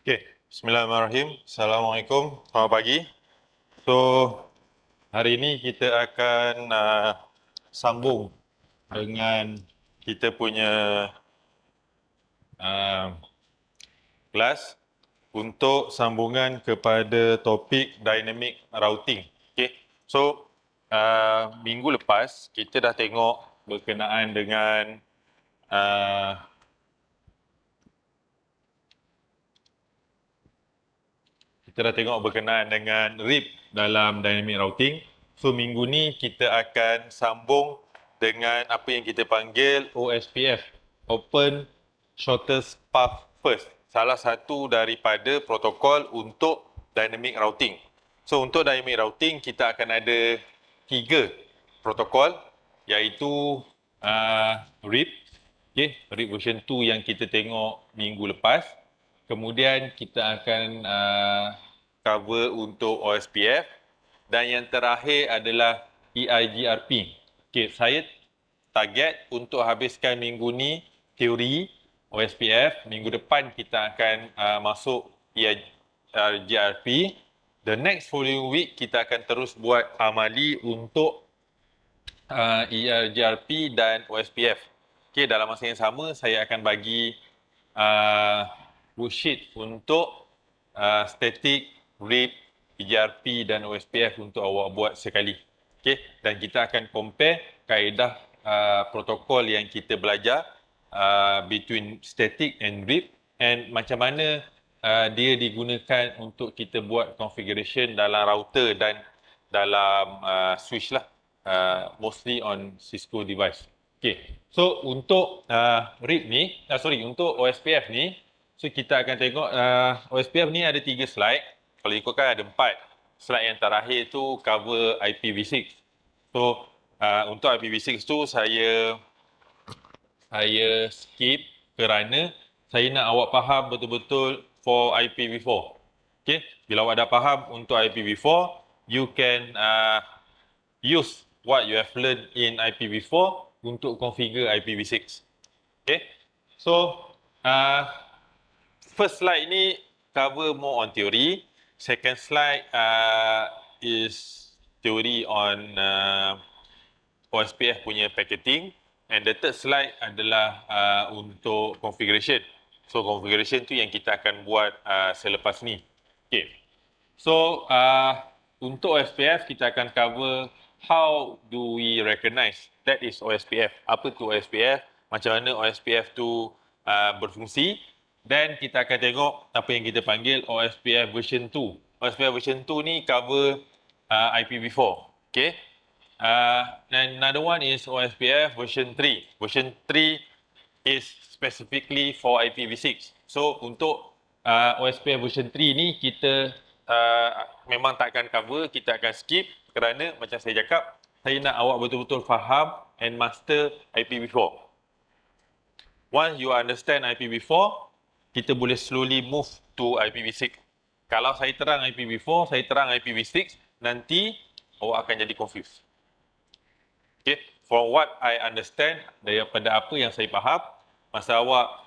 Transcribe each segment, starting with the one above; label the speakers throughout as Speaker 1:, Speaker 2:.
Speaker 1: Okay, Bismillahirrahmanirrahim. Assalamualaikum, selamat pagi. So, hari ini kita akan sambung dengan kita punya uh, kelas untuk sambungan kepada topik dynamic routing. Okay, so minggu lepas kita dah tengok berkenaan dengan uh, kita dah tengok berkenaan dengan RIP dalam dynamic routing. So minggu ni kita akan sambung dengan apa yang kita panggil OSPF, Open Shortest Path First. Salah satu daripada protokol untuk dynamic routing. So untuk dynamic routing kita akan ada 3 protokol iaitu RIP, okay, RIP version 2 yang kita tengok minggu lepas. Kemudian kita akan cover untuk OSPF dan yang terakhir adalah EIGRP. Okay, saya target untuk habiskan minggu ni teori OSPF. Minggu depan kita akan masuk EIGRP. The next following week kita akan terus buat amali untuk EIGRP dan OSPF. Okay, dalam masa yang sama saya akan bagi worksheet untuk static, RIP, EGRP dan OSPF untuk awak buat sekali. Okay? Dan kita akan compare kaedah protokol yang kita belajar between static and RIP and macam mana dia digunakan untuk kita buat configuration dalam router dan dalam switch lah. Mostly on Cisco device. Okay. So untuk RIP ni, untuk OSPF ni, so kita akan tengok OSPF ni ada 3 slide. Kalau ikutkan ada 4. Slide yang terakhir tu cover IPv6. So untuk IPv6 tu saya skip kerana saya nak awak faham betul-betul for IPv4. Okay? Bila awak dah faham untuk IPv4, you can use what you have learned in IPv4 untuk configure IPv6. Okay? So, first slide ni cover more on theory. Second slide is theory on OSPF punya packaging. And the third slide adalah untuk configuration. So, configuration tu yang kita akan buat selepas ni. Okay. So, untuk OSPF kita akan cover how do we recognize that is OSPF. Apa tu OSPF? Macam mana OSPF tu berfungsi? Dan kita akan tengok apa yang kita panggil OSPF version 2. OSPF version 2 ni cover IPv4. Okay. And another one is OSPF version 3. Version 3 is specifically for IPv6. So untuk OSPF version 3 ni kita memang tak akan cover, kita akan skip kerana macam saya cakap, saya nak awak betul-betul faham and master IPv4. Once you understand IPv4, kita boleh slowly move to IPv6. Kalau saya terang IPv4, saya terang IPv6, nanti awak akan jadi confused. Okay, from what I understand, daripada apa yang saya faham, masa awak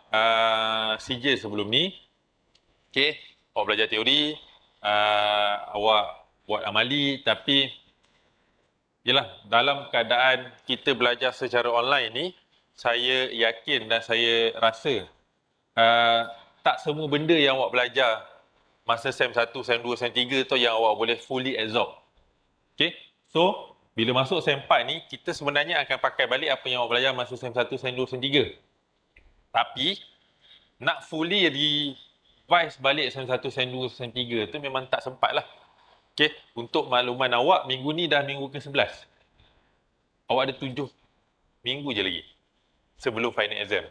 Speaker 1: CJ sebelum ni, okay, awak belajar teori, awak buat amali, tapi yelah, dalam keadaan kita belajar secara online ni, saya yakin dan saya rasa tak semua benda yang awak belajar masa SEM 1, SEM 2, SEM 3 tu yang awak boleh fully absorb. Okay, so bila masuk SEM 4 ni, kita sebenarnya akan pakai balik apa yang awak belajar masa SEM 1, SEM 2, SEM 3. Tapi, nak fully revise balik SEM 1, SEM 2, SEM 3 tu memang tak sempat lah. Okay, untuk makluman awak, minggu ni dah minggu ke-11. Awak ada 7 minggu je lagi sebelum final exam.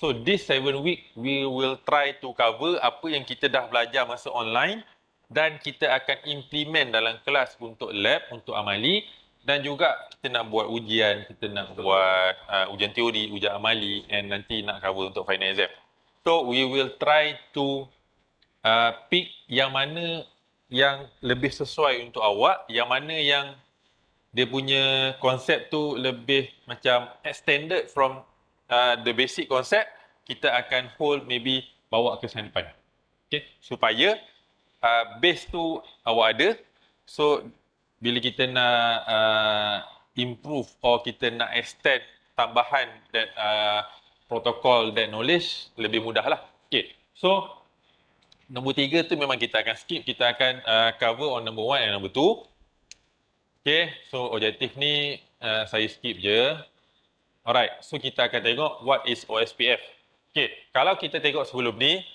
Speaker 1: So, this 7 week, we will try to cover apa yang kita dah belajar masa online dan kita akan implement dalam kelas untuk lab, untuk amali dan juga kita nak buat ujian, kita nak buat ujian teori, ujian amali and nanti nak cover untuk final exam. So, we will try to pick yang mana yang lebih sesuai untuk awak, yang mana yang dia punya konsep tu lebih macam extended from the basic concept, kita akan hold maybe bawa ke sen depan. Okay, supaya base tu awak ada. So bila kita nak improve or kita nak extend tambahan that protocol, that knowledge, lebih mudah lah. Okay, so nombor 3 tu memang kita akan skip. Kita akan cover on number 1 and number 2. Okay, so objektif ni saya skip je. Alright, so kita akan tengok what is OSPF. Okay, kalau kita tengok sebelum ni,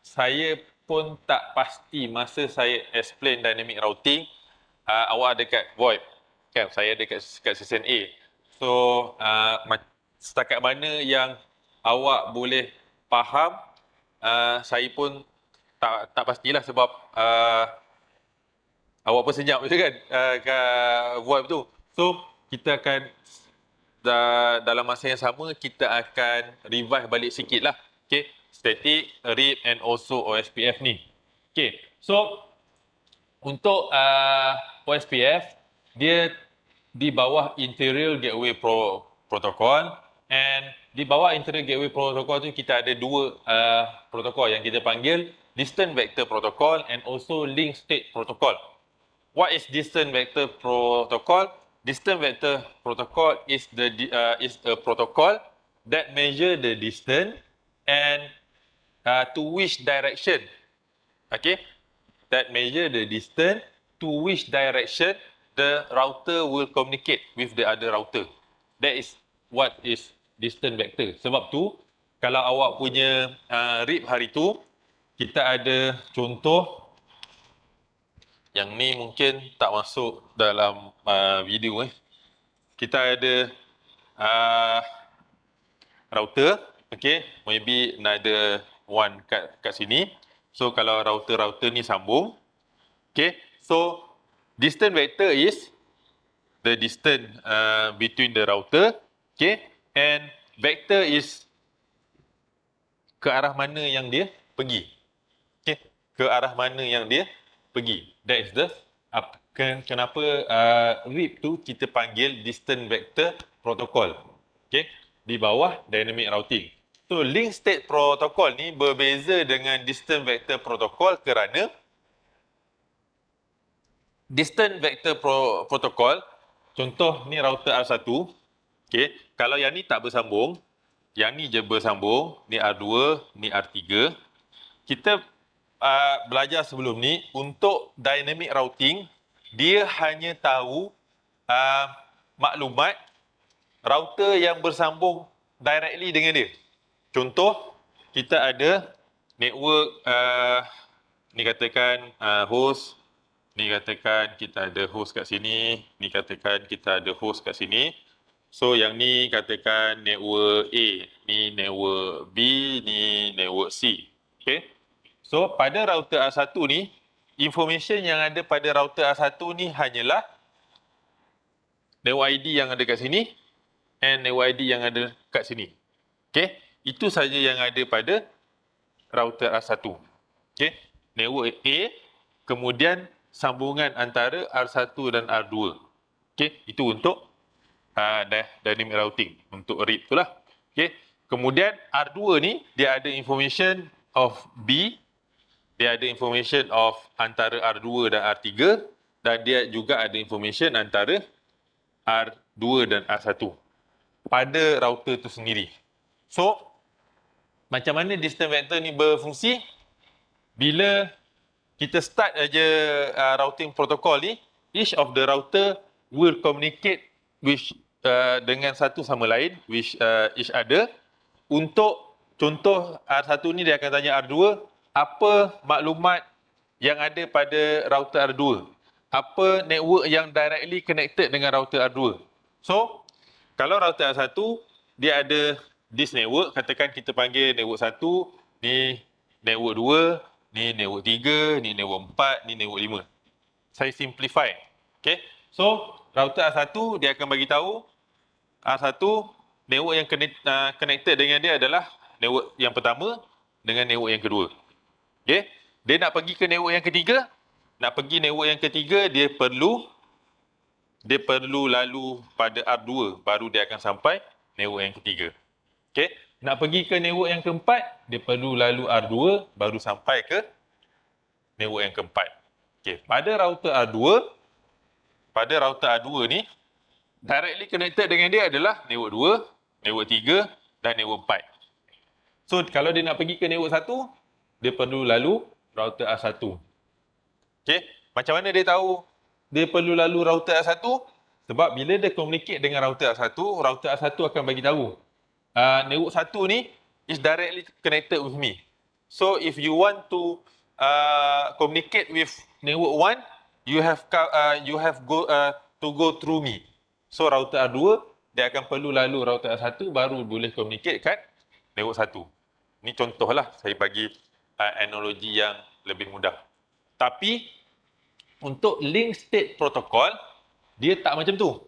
Speaker 1: saya pun tak pasti masa saya explain dynamic routing, awak ada kat VoIP, kan? Saya ada kat session A. So, setakat mana yang awak boleh faham, saya pun tak pastilah sebab awak pun senyap je kan kat VoIP tu. So, kita akan dalam masa yang sama, kita akan revise balik sikit lah. Okay, static, RIP and also OSPF ni. Okay, so untuk OSPF, dia di bawah Interior Gateway Protocol, and di bawah Interior Gateway Protocol tu kita ada dua protokol yang kita panggil Distant Vector Protocol and also Link State Protocol. What is Distant Vector Protocol? Distant Vector Protocol is a protocol that measure the distance and to which direction, okay, that measure the distance to which direction the router will communicate with the other router. That is what is distant vector. Sebab tu, kalau awak punya RIP hari tu, kita ada contoh. Yang ni mungkin tak masuk dalam video. Kita ada router, okay, maybe another one kat sini. So kalau router ni sambung, okay, so distant vector is the distance between the router, okay, and vector is ke arah mana yang dia pergi, okay, ke arah mana yang dia pergi. That is the kenapa RIP tu kita panggil distant vector protocol, okay, di bawah dynamic routing. So link state protocol ni berbeza dengan distant vector protocol kerana distant vector protocol, contoh ni router R1, okay, kalau yang ni tak bersambung, yang ni je bersambung, ni R2, ni R3, kita belajar sebelum ni, untuk dynamic routing, dia hanya tahu maklumat router yang bersambung directly dengan dia. Contoh, kita ada network, ni katakan host, ni katakan kita ada host kat sini, ni katakan kita ada host kat sini. So yang ni katakan network A, ni network B, ni network C. Okay. So pada router R1 ni, information yang ada pada router R1 ni hanyalah network ID yang ada kat sini and network ID yang ada kat sini. Okay. Itu saja yang ada pada router R1. Okay. Network A, kemudian sambungan antara R1 dan R2. Okay. Itu untuk dynamic routing, untuk RIP tu lah. Okay. Kemudian R2 ni, dia ada information of B, dia ada information of antara R2 dan R3, dan dia juga ada information antara R2 dan R1 pada router tu sendiri. So, macam mana distant vector ni berfungsi? Bila kita start aja routing protocol ni, each of the router will communicate with dengan satu sama lain, with each other. Untuk contoh R1 ni, dia akan tanya R2, apa maklumat yang ada pada router R2? Apa network yang directly connected dengan router R2? So, kalau router R1, dia ada this network, katakan kita panggil network 1, ni network 2, ni network 3, ni network 4, ni network 5. Saya simplify. Okay. So, router R1, dia akan bagi tahu R1, network yang connected dengan dia adalah network yang pertama dengan network yang kedua. Okay. Dia nak pergi ke network yang ketiga, dia perlu lalu pada R2, baru dia akan sampai network yang ketiga. Okay. Nak pergi ke network yang keempat, dia perlu lalu R2 baru sampai ke network yang keempat. Okey, pada router R2 ni, directly connected dengan dia adalah network 2, network 3 dan network 4. So, kalau dia nak pergi ke network 1, dia perlu lalu router R1. Okey, macam mana dia tahu dia perlu lalu router R1? Sebab bila dia communicate dengan router R1 akan bagi tahu network 1 ni is directly connected with me. So if you want to communicate with network 1, you have to go through me. So router R2 dia akan perlu lalu router R1 baru boleh communicate kat network 1. Ni contohlah saya bagi analogi yang lebih mudah. Tapi untuk link state protocol, dia tak macam tu.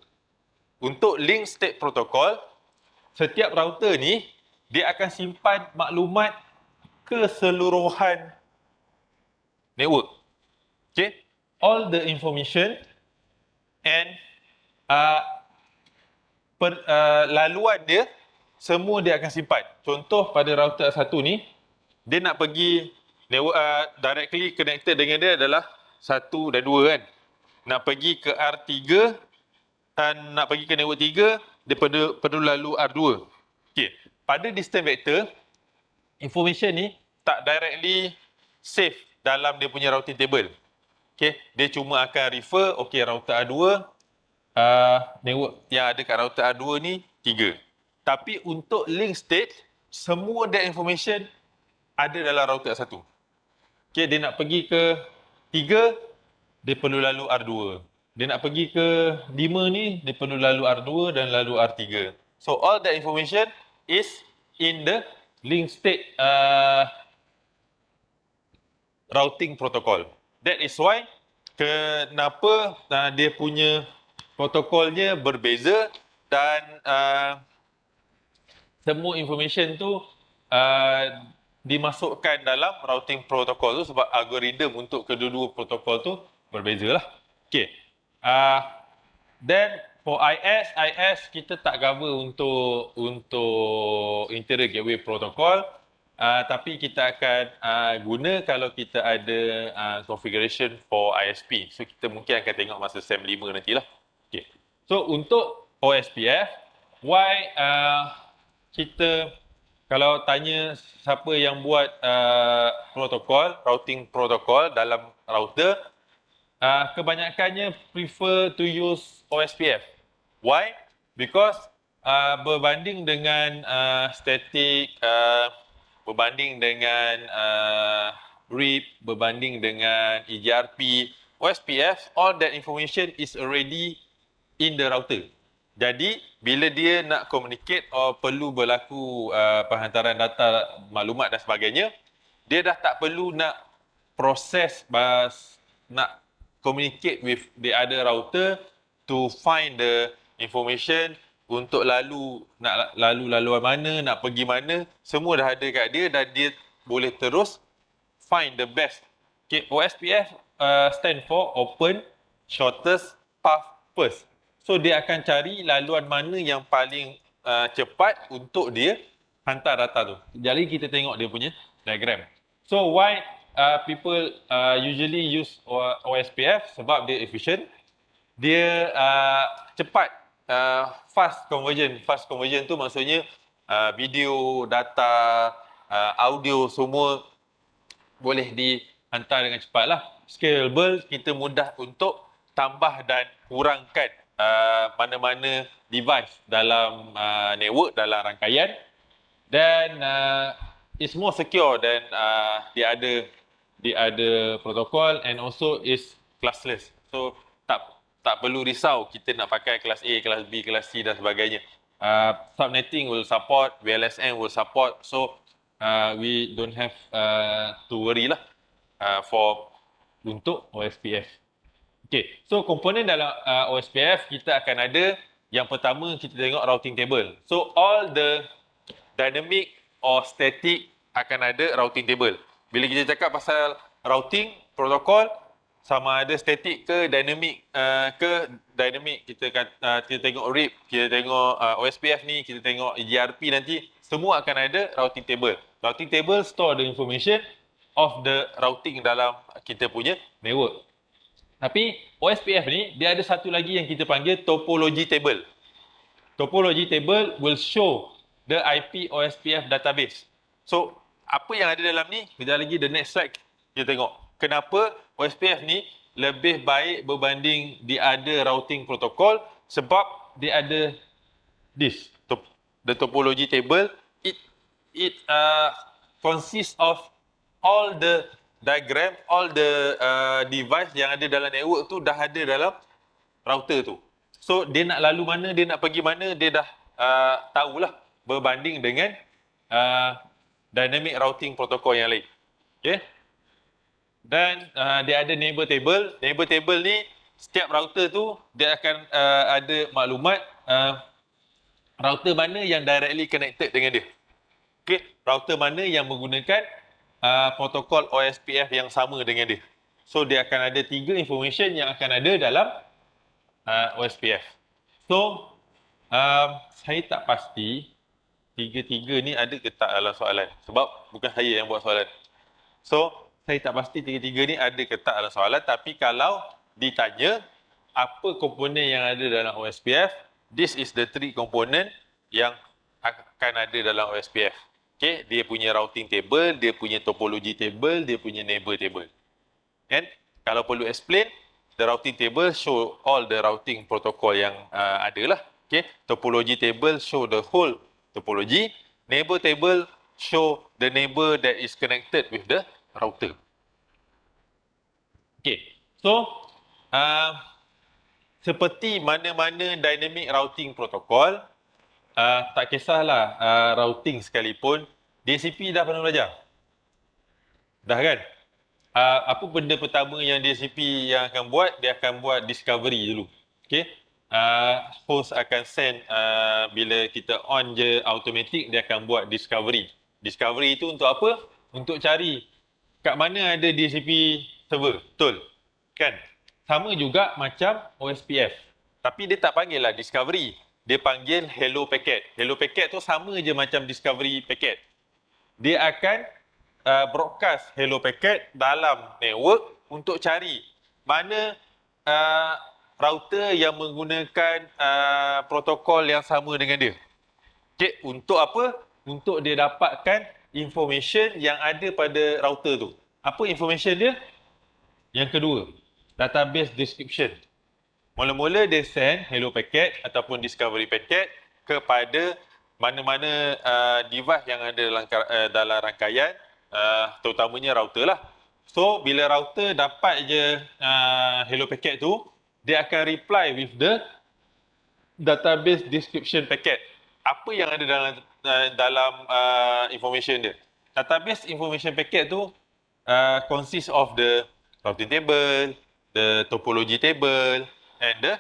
Speaker 1: Untuk link state protocol, setiap router ni, dia akan simpan maklumat keseluruhan network. Okay? All the information and laluan dia, semua dia akan simpan. Contoh pada router satu ni, dia nak pergi network, directly connected dengan dia adalah 1 dan 2 kan. Nak pergi ke R3 dan nak pergi ke network 3, dia perlu lalu R2. Okey, pada distance vector, information ni tak directly save dalam dia punya routing table. Okey, dia cuma akan refer, okey router R2, network yang ada kat router R2 ni 3. Tapi untuk link state, semua that information ada dalam router R1. Okey, dia nak pergi ke 3, dia perlu lalu R2. Dia nak pergi ke 5 ni, dia perlu lalu R2 dan lalu R3. So all that information is in the link state routing protocol. That is why kenapa dia punya protokolnya berbeza dan semua information tu dimasukkan dalam routing protocol tu sebab algoritma untuk kedua-dua protokol tu berbeza lah. Okay. Then for IS kita tak cover untuk interior gateway protocol. Tapi kita akan guna kalau kita ada configuration for ISP. So kita mungkin akan tengok masa SEM 5 nantilah. Okay. So untuk OSPF, why kita kalau tanya siapa yang buat routing protocol dalam router, kebanyakannya prefer to use OSPF. Why? Because berbanding dengan static, berbanding dengan RIP, berbanding dengan EGRP, OSPF, all that information is already in the router. Jadi, bila dia nak communicate atau perlu berlaku penghantaran data, maklumat dan sebagainya, dia dah tak perlu nak proses, nak communicate with the other router to find the information untuk nak laluan mana, nak pergi mana, semua dah ada kat dia dan dia boleh terus find the best. Okay, OSPF stand for Open Shortest Path First. So dia akan cari laluan mana yang paling cepat untuk dia hantar data tu. Jadi kita tengok dia punya diagram. So why people usually use OSPF? Sebab dia efficient, dia cepat, fast conversion. Fast conversion tu maksudnya video, data, audio semua boleh dihantar dengan cepat lah. Scalable, kita mudah untuk tambah dan kurangkan mana-mana device dalam network, dalam rangkaian. Dan it's more secure than the other protocol and also is classless. So tak perlu risau kita nak pakai kelas A, kelas B, kelas C dan sebagainya. Subnetting will support, VLSN will support. So we don't have to worry lah untuk OSPF. Okay, so komponen dalam OSPF kita akan ada, yang pertama kita tengok routing table. So all the dynamic or static akan ada routing table. Bila kita cakap pasal routing protocol, sama ada static ke dynamic kita tengok RIP, kita tengok OSPF ni, kita tengok EGRP nanti, semua akan ada routing table. Routing table store the information of the routing dalam kita punya network. Tapi OSPF ni dia ada satu lagi yang kita panggil topology table. Topology table will show the IP OSPF database. So, apa yang ada dalam ni? Kejap lagi the next slide kita tengok. Kenapa OSPF ni lebih baik berbanding the other routing protocol? Sebab dia ada this, the topology table. It consists of all the diagram, all the device yang ada dalam network tu dah ada dalam router tu. So dia nak lalu mana, dia nak pergi mana, dia dah tahulah berbanding dengan dynamic routing protocol yang lain. Okay. Dan dia ada neighbor table. Neighbor table ni setiap router tu dia akan ada maklumat router mana yang directly connected dengan dia. Okay. Router mana yang menggunakan protokol OSPF yang sama dengan dia. So dia akan ada 3 information yang akan ada dalam OSPF. So, saya tak pasti tiga-tiga ni ada ke tak dalam soalan. Sebab bukan saya yang buat soalan. So, saya tak pasti tiga-tiga ni ada ke tak dalam soalan. Tapi kalau ditanya apa komponen yang ada dalam OSPF, this is the 3 komponen yang akan ada dalam OSPF. Okay, dia punya routing table, dia punya topology table, dia punya neighbor table. And kalau perlu explain, the routing table show all the routing protocol yang ada lah. Okay. Topology table show the whole topology. Neighbor table show the neighbor that is connected with the router. Okay. So, seperti mana-mana dynamic routing protocol, tak kisahlah routing sekalipun, DHCP dah pernah belajar? Dah kan? Apa benda pertama yang DHCP yang akan buat? Dia akan buat discovery dulu. Okay. Host akan send, bila kita on je automatic, dia akan buat discovery. Discovery itu untuk apa? Untuk cari kat mana ada DHCP server. Betul? Kan? Sama juga macam OSPF. Tapi dia tak panggil lah discovery. Dia panggil hello packet. Hello packet tu sama je macam discovery packet. Dia akan broadcast hello packet dalam network untuk cari mana router yang menggunakan protokol yang sama dengan dia. Okay, untuk apa? Untuk dia dapatkan information yang ada pada router tu. Apa information dia? Yang kedua, database description. Mula-mula dia send hello packet ataupun discovery packet kepada mana-mana device yang ada dalam rangkaian, terutamanya router lah. So, bila router dapat je hello packet tu, dia akan reply with the database description packet. Apa yang ada dalam information dia? Database information packet tu consists of the routing table, the topology table, and the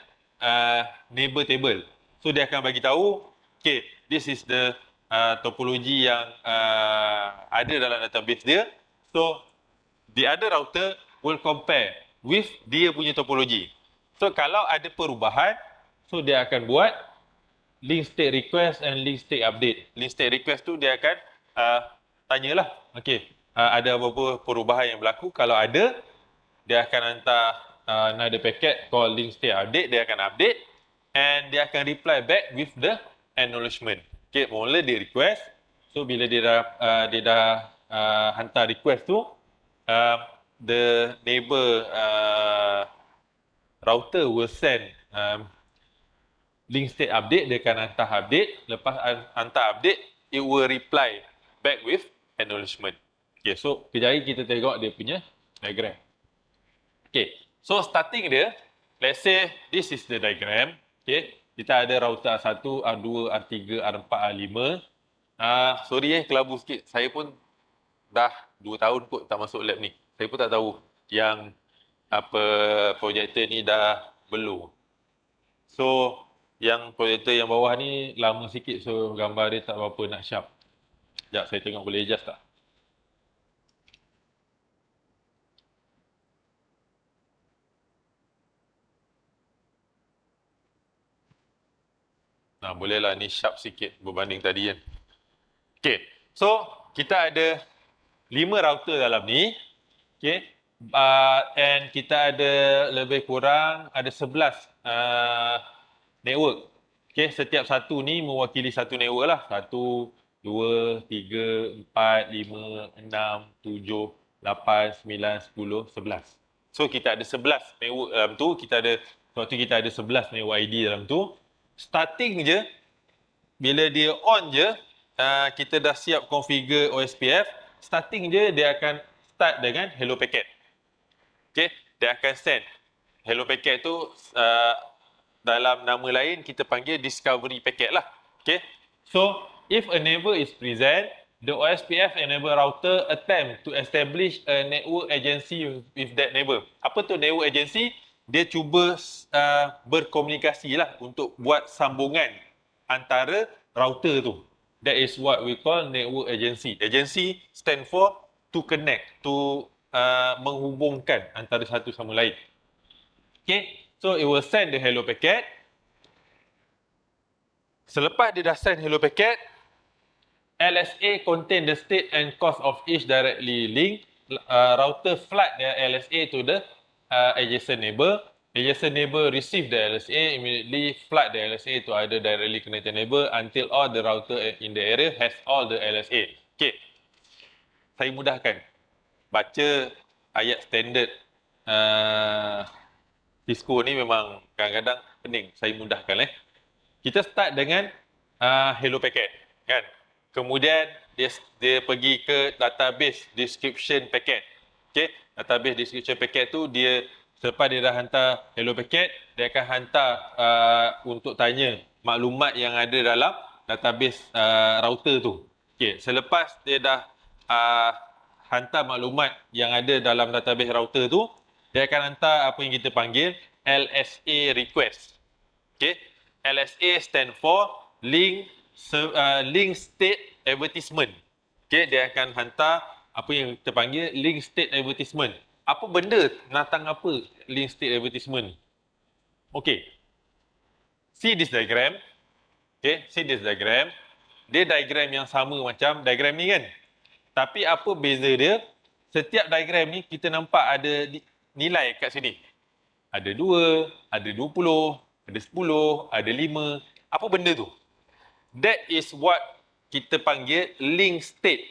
Speaker 1: neighbor table. So, dia akan bagi tahu, okay, this is the topology yang ada dalam database dia. So, the other router will compare with dia punya topology. So, kalau ada perubahan, so dia akan buat link state request and link state update. Link state request tu dia akan tanyalah, okay, ada apa-apa perubahan yang berlaku. Kalau ada, dia akan hantar another packet called link state update. Dia akan update and dia akan reply back with the acknowledgement. Okay, mula dia request. So, bila dia dah hantar request tu, the neighbor router will send link state update. Dia akan hantar update. Lepas hantar update, it will reply back with acknowledgement. Okay, so kejap lagi kita tengok dia punya diagram. Okay, so starting dia, let's say this is the diagram. Okay, kita ada router R1, R2, R3, R4, R5. Sorry kelabu sikit. Saya pun dah 2 tahun kot tak masuk lab ni. Saya pun tak tahu yang apa projektor ni dah belum. So, yang projektor yang bawah ni lama sikit, so gambar dia tak berapa nak sharp. Sekejap saya tengok boleh adjust tak. Nah, bolehlah ni sharp sikit berbanding tadi kan. Okay, so kita ada 5 router dalam ni. Okay, and kita ada lebih kurang ada 11 network. Okay, setiap satu ni mewakili satu network lah. 1, 2, 3, 4, 5, 6, 7, 8, 9, 10, 11. So kita ada 11 network dalam tu. Waktu kita ada 11 network ID dalam tu. Starting je, bila dia on je, kita dah siap configure OSPF. Starting je dia akan start dengan hello packet. Okay, dia akan send. Hello packet tu dalam nama lain kita panggil discovery packet lah. Okay, so if a neighbor is present, the OSPF enable router attempt to establish a network agency with that neighbor. Apa tu network agency? Dia cuba berkomunikasi lah untuk buat sambungan antara router tu. That is what we call network agency. Agency stand for to connect, to menghubungkan antara satu sama lain. Okay, so it will send the hello packet. Selepas dia dah send hello packet, LSA contain the state and cost of each directly linked. Router flag the LSA to the adjacent neighbor. Adjacent neighbor receive the LSA, immediately flag the LSA to other directly connected neighbor until all the router in the area has all the LSA. Okay, saya mudahkan. Baca ayat standard Cisco ni memang kadang-kadang pening. Saya mudahkan Kita start dengan hello packet kan. Kemudian dia pergi ke database description packet. Okey, database description packet tu dia selepas dia dah hantar hello packet, dia akan hantar untuk tanya maklumat yang ada dalam database router tu. Okey, selepas dia dah hantar maklumat yang ada dalam database router tu, dia akan hantar apa yang kita panggil LSA request. Okay, LSA stand for link state advertisement. Okay, dia akan hantar apa yang kita panggil link state advertisement. Apa benda tentang apa link state advertisement? Okay, see this diagram. Okay, see this diagram. Dia diagram yang sama macam diagram ni kan. Tapi apa beza dia? Setiap diagram ni kita nampak ada nilai kat sini. Ada 2, ada 20, ada 10, ada 5. Apa benda tu? That is what kita panggil link state.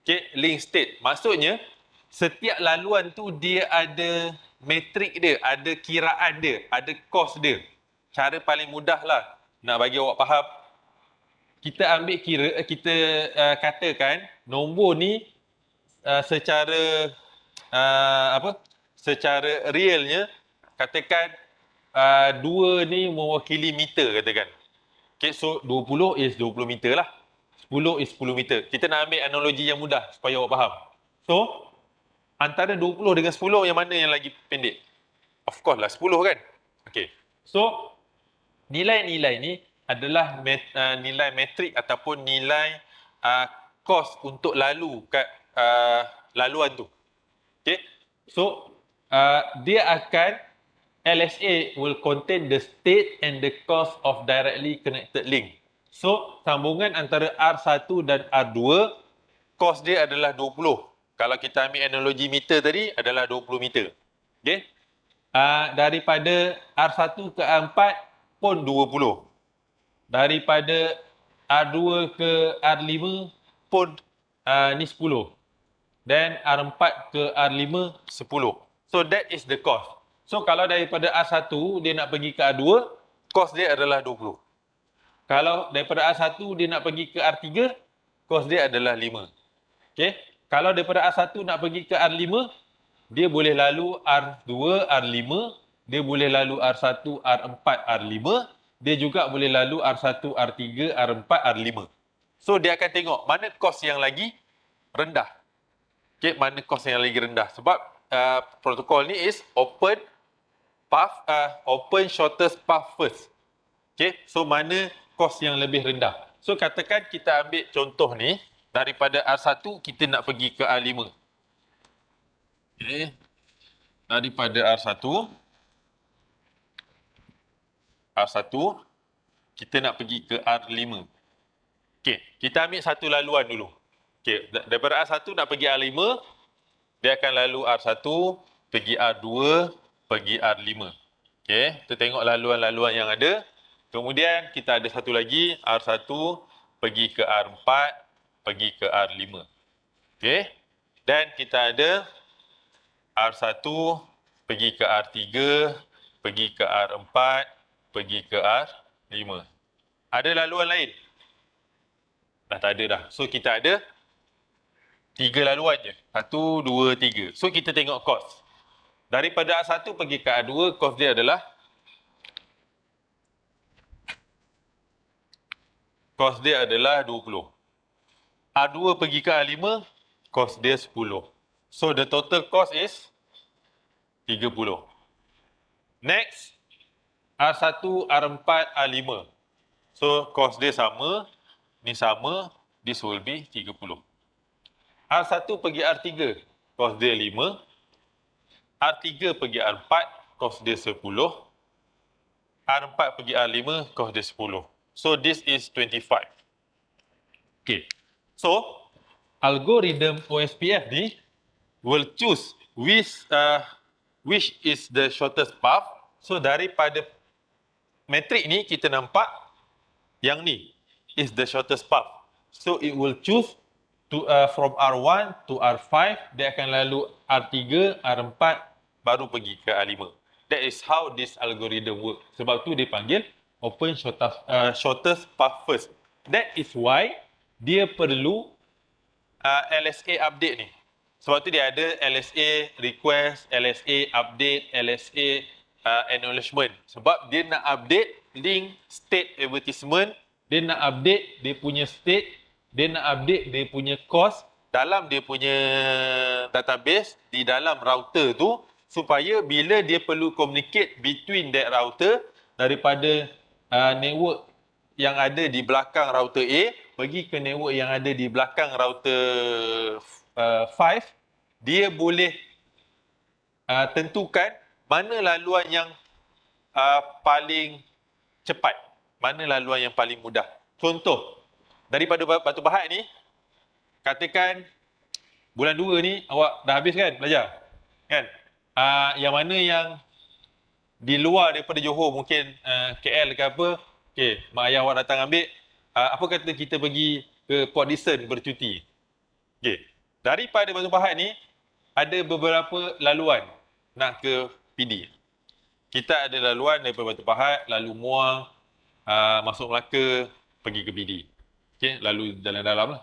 Speaker 1: Okay, link state. Maksudnya, setiap laluan tu dia ada metrik dia, ada kiraan dia, ada kos dia. Cara paling mudah lah nak bagi awak faham, kita ambil kita katakan nombor ni secara secara realnya katakan 2 ni mewakili meter katakan. Okay, so 20 is 20 meter lah. 10 is 10 meter. Kita nak ambil analogi yang mudah supaya awak faham. So, antara 20 dengan 10 yang mana yang lagi pendek? Of course lah 10 kan? Okay. So, nilai-nilai ni adalah nilai metrik ataupun nilai kos untuk lalu kat laluan tu. Okay. So, dia akan LSA will contain the state and the cost of directly connected link. So, sambungan antara R1 dan R2, kos dia adalah 20. Kalau kita ambil analogi meter tadi, adalah 20 meter. Okay. Daripada R1 ke R4 pun 20. Daripada R2 ke R5 pun ni 10. Dan R4 ke R5, 10. So, that is the cost. So, kalau daripada R1 dia nak pergi ke R2, kos dia adalah 20. Kalau daripada R1 dia nak pergi ke R3, kos dia adalah 5. Okay. Kalau daripada R1 nak pergi ke R5, dia boleh lalu R2, R5, dia boleh lalu R1, R4, R5, dia juga boleh lalu R1, R3, R4, R5. So, dia akan tengok mana kos yang lagi rendah. Okay, mana kos yang lagi rendah. Sebab protokol ni is open shortest path first. Okay, so mana kos yang lebih rendah. So, katakan kita ambil contoh ni, daripada R1 kita nak pergi ke R5. Okay, daripada R1, kita nak pergi ke R5. Okey, kita ambil satu laluan dulu. Okey, daripada R1 nak pergi R5, dia akan lalu R1, pergi R2, pergi R5. Okey, kita tengok laluan-laluan yang ada. Kemudian kita ada satu lagi, R1 pergi ke R4, pergi ke R5. Okey, dan kita ada R1 pergi ke R3, pergi ke R4, pergi ke R5. Ada laluan lain? Dah tak ada dah. So kita ada 3 laluan je. 1, 2, 3. So kita tengok kos. Daripada R1 pergi ke R2, kos dia adalah kos dia adalah 20. R2 pergi ke R5, kos dia 10. So the total cost is 30. Next, R1, R4, R5. So kos dia sama, ni sama, this will be 30. R1 pergi R3, kos dia 5. R3 pergi R4, kos dia 10. R4 pergi R5, kos dia 10. So this is 25. Okay. So, algorithm OSPF ni will choose which is the shortest path. So daripada matrik ni kita nampak yang ni is the shortest path. So it will choose to from R1 to R5, dia akan lalu R3, R4 baru pergi ke R5. That is how this algorithm work. Sebab tu dia panggil open shortest path first. That is why dia perlu LSA update ni. Sebab tu dia ada LSA request, LSA update, LSA acknowledgement. Sebab dia nak update link state advertisement, dia nak update dia punya state, dia nak update dia punya cost dalam dia punya database di dalam router tu, supaya bila dia perlu communicate between that router daripada network yang ada di belakang router A pergi ke network yang ada di belakang router 5, dia boleh tentukan mana laluan yang paling cepat, mana laluan yang paling mudah. Contoh, daripada Batu Pahat ni, katakan bulan 2 ni awak dah habis kan belajar? Kan? Yang mana yang di luar daripada Johor, mungkin KL ke apa, okey, mak ayah awak datang ambil, apa kata kita pergi ke Port Dickson bercuti. Okey, daripada Batu Pahat ni ada beberapa laluan nak ke PD. Kita ada laluan daripada Batu Pahat, lalu Muar, masuk Melaka, pergi ke PD. Okey, lalu jalan dalam lah.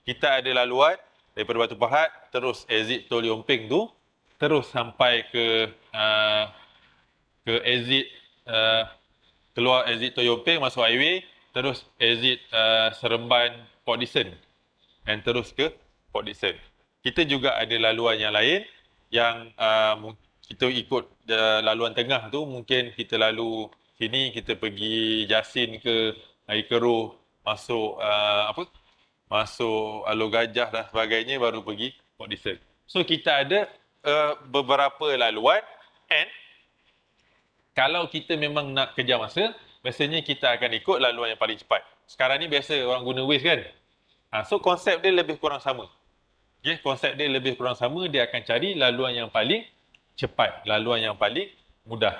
Speaker 1: Kita ada laluan daripada Batu Pahat, terus exit Tol Leong Peng tu, terus sampai ke exit keluar exit Tol Leong Peng, masuk highway, terus exit Seremban Port Dickson dan terus ke Port Dickson. Kita juga ada laluan yang lain yang kita ikut laluan tengah tu, mungkin kita lalu sini, kita pergi Jasin ke Air Keruh, masuk masuk Alor Gajah dan sebagainya, baru pergi Port Dickson. So kita ada beberapa laluan, and kalau kita memang nak kejar masa, biasanya kita akan ikut laluan yang paling cepat. Sekarang ni biasa orang guna Waze kan? So konsep dia lebih kurang sama. Okay, konsep dia lebih kurang sama, dia akan cari laluan yang paling cepat, laluan yang paling mudah.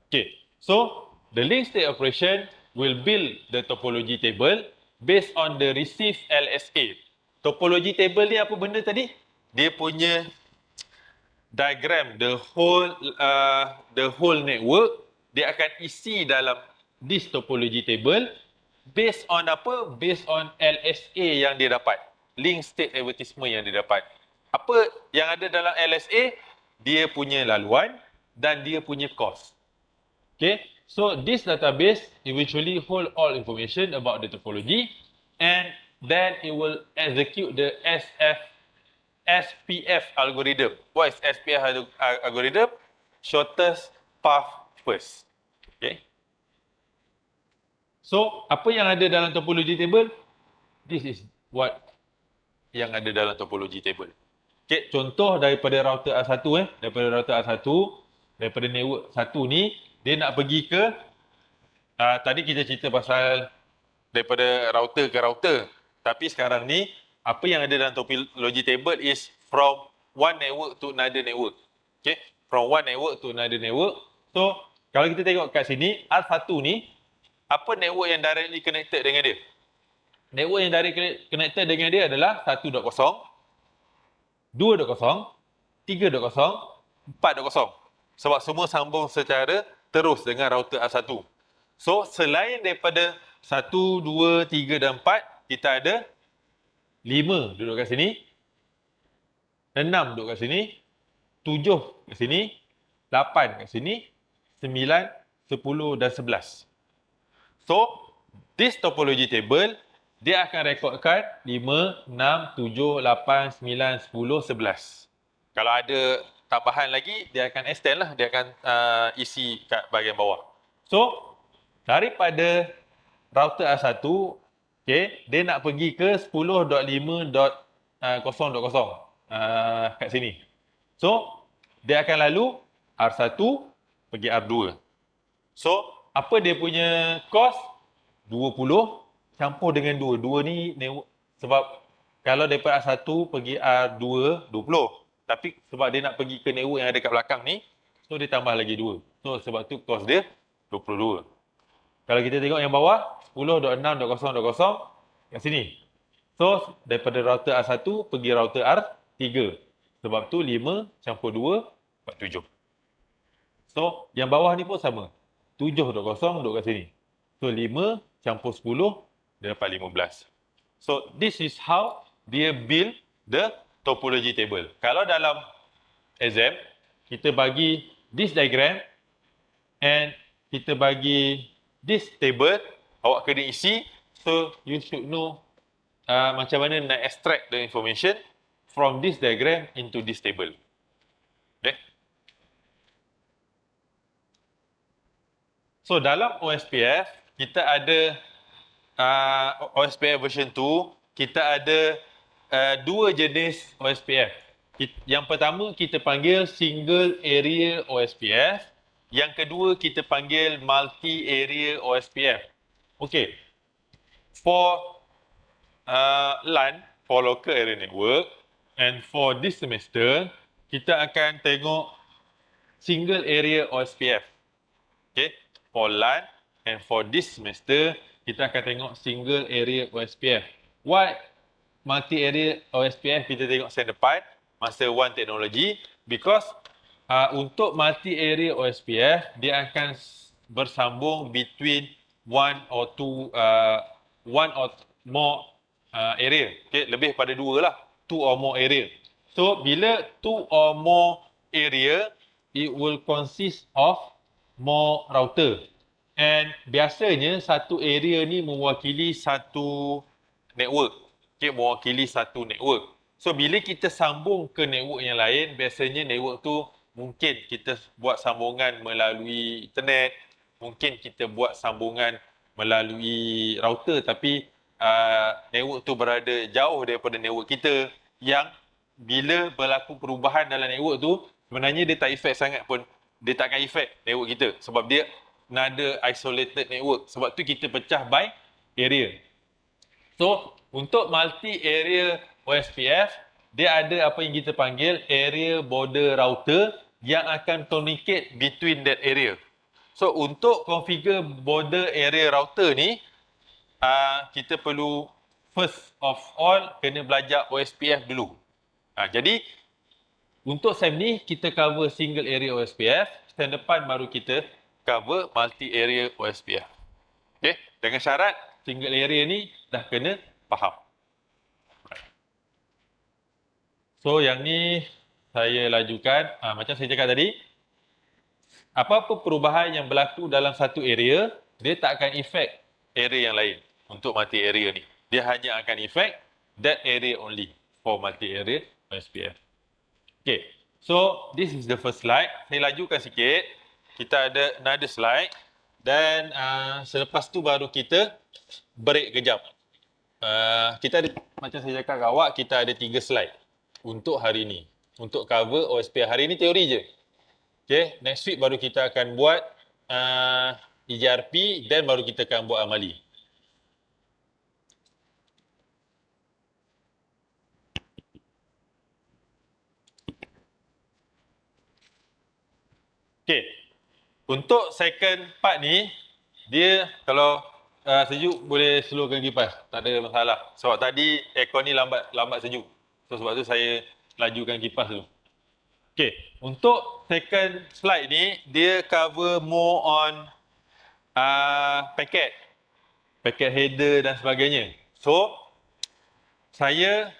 Speaker 1: Okay, so the link state operation will build the topology table based on the received LSA. Topology table ni apa benda tadi? Dia punya diagram the whole network, dia akan isi dalam this topology table based on apa? Based on LSA yang dia dapat, link state advertisement yang dia dapat. Apa yang ada dalam LSA? Dia punya laluan dan dia punya cost. Okay, so this database eventually hold all information about the topology, and then it will execute the SPF algorithm. What is SPF algorithm? Shortest path first. Okay. So, apa yang ada dalam topology table? This is what yang ada dalam topology table. Okay, contoh daripada router R1 daripada router R1, daripada network 1 ni, dia nak pergi ke tadi kita cerita pasal daripada router ke router. Tapi sekarang ni, apa yang ada dalam topology table is from one network to another network. Okay? From one network to another network. So, kalau kita tengok kat sini, R1 ni, apa network yang directly connected dengan dia? Network yang directly connected dengan dia adalah 1.0, 2.0, 3.0, 4.0. Sebab semua sambung secara terus dengan router R1. So, selain daripada 1, 2, 3 dan 4, kita ada 5 duduk kat sini, 6 duduk kat sini, 7 kat sini, 8 kat sini, 9, 10 dan 11. So, this topology table, dia akan rekodkan 5, 6, 7, 8, 9, 10, 11. Kalau ada tambahan lagi, dia akan extend lah. Dia akan isi kat bahagian bawah. So, daripada router R1, okay, dia nak pergi ke 10.5.0.0 kat sini. So, dia akan lalu R1 pergi R2. So, apa dia punya cost? 20 campur dengan 2. 2 ni sebab kalau daripada R1 pergi R2, 20. Tapi sebab dia nak pergi ke network yang ada kat belakang ni, so dia tambah lagi 2. So, sebab tu cost dia 22. Kalau kita tengok yang bawah, 10.6.0.0 kat sini. So, daripada router R1 pergi router R3. Sebab tu 5 campur 2, dapat 7. So, yang bawah ni pun sama. 7.0 duduk kat sini. So, 5 campur 10, dia dapat 15. So, this is how dia build the topology table. Kalau dalam exam, kita bagi this diagram and kita bagi this table, awak kena isi. So, you should know macam mana nak extract the information from this diagram into this table. Okay? So, dalam OSPF, kita ada OSPF version 2, kita ada dua jenis OSPF. Yang pertama, kita panggil single area OSPF. Yang kedua, kita panggil multi-area OSPF. Okay. For LAN, for local area network, and for this semester, kita akan tengok single area OSPF. Okay. For LAN and for this semester, kita akan tengok single area OSPF. Why multi-area OSPF kita tengok sen depan masa one technology? Because untuk multi-area OSPF, dia akan bersambung between one or more area. Okay, lebih pada 2 lah. 2 or more area. So, bila 2 or more area, it will consist of more router. And biasanya satu area ni mewakili satu network. Okay, mewakili satu network. So, bila kita sambung ke network yang lain, biasanya network tu mungkin kita buat sambungan melalui internet, mungkin kita buat sambungan melalui router, tapi network tu berada jauh daripada network kita, yang bila berlaku perubahan dalam network tu, sebenarnya dia tak efek sangat pun. Dia takkan efek network kita sebab dia another isolated network. Sebab tu kita pecah by area. So, untuk multi-area OSPF, dia ada apa yang kita panggil area border router yang akan communicate between that area. So, untuk configure border area router ni, kita perlu first of all kena belajar OSPF dulu. Jadi, untuk SEM ni, kita cover single area OSPF. SEM depan baru kita cover multi-area OSPF. Okay? Dengan syarat, single area ni dah kena faham. So, yang ni saya lajukan. Macam saya cakap tadi, apa-apa perubahan yang berlaku dalam satu area, dia tak akan efek area yang lain untuk multi-area ni. Dia hanya akan efek that area only for multi-area OSPF. Okay, so this is the first slide. Saya lajukan sikit. Kita ada another slide. Dan selepas tu baru kita break kejap. Kita ada, macam saya cakap kat awak, kita ada 3 slide untuk hari ni. Untuk cover OSPF. Hari ni teori je. Okay, next week baru kita akan buat EJRP, dan baru kita akan buat amali. Okey. Untuk second part ni, dia kalau sejuk boleh slowkan kipas. Tak ada masalah. Sebab tadi aircon ni lambat sejuk. So sebab tu saya lajukan kipas dulu. Okey. Untuk second slide ni, dia cover more on packet header dan sebagainya. So, saya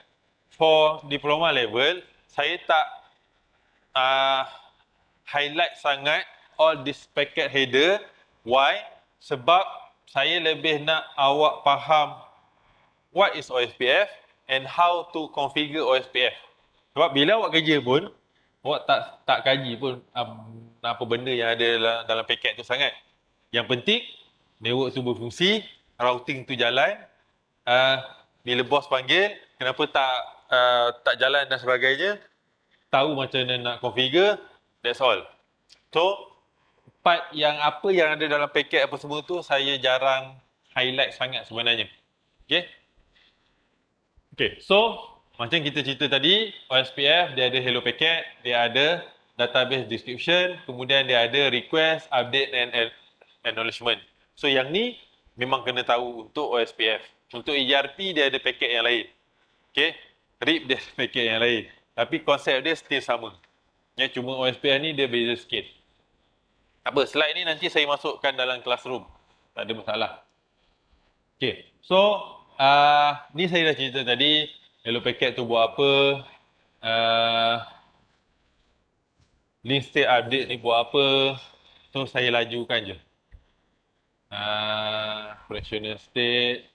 Speaker 1: for diploma level, saya tak highlight sangat all this packet header. Why? Sebab saya lebih nak awak faham what is OSPF and how to configure OSPF. Sebab bila awak kerja pun, awak tak kaji pun apa benda yang ada dalam packet tu sangat. Yang penting, network tu berfungsi, routing tu jalan, bila bos panggil, kenapa tak jalan dan sebagainya, tahu macam mana nak configure, that's all. So, part yang apa yang ada dalam paket apa semua tu, saya jarang highlight sangat sebenarnya. Okay? Okay, so macam kita cerita tadi, OSPF dia ada hello packet, dia ada database description, kemudian dia ada request, update and acknowledgement. So yang ni memang kena tahu untuk OSPF. Untuk ERP dia ada packet yang lain. Okay, RIP dia ada packet yang lain. Tapi konsep dia still sama. Ya, cuma OSPF ni dia beza sikit. Tak apa, slide ni nanti saya masukkan dalam classroom. Tak ada masalah. Okay, so ni saya dah cerita tadi, hello packet tu buat apa, link state update ni buat apa. So saya lajukan je. Fractional state.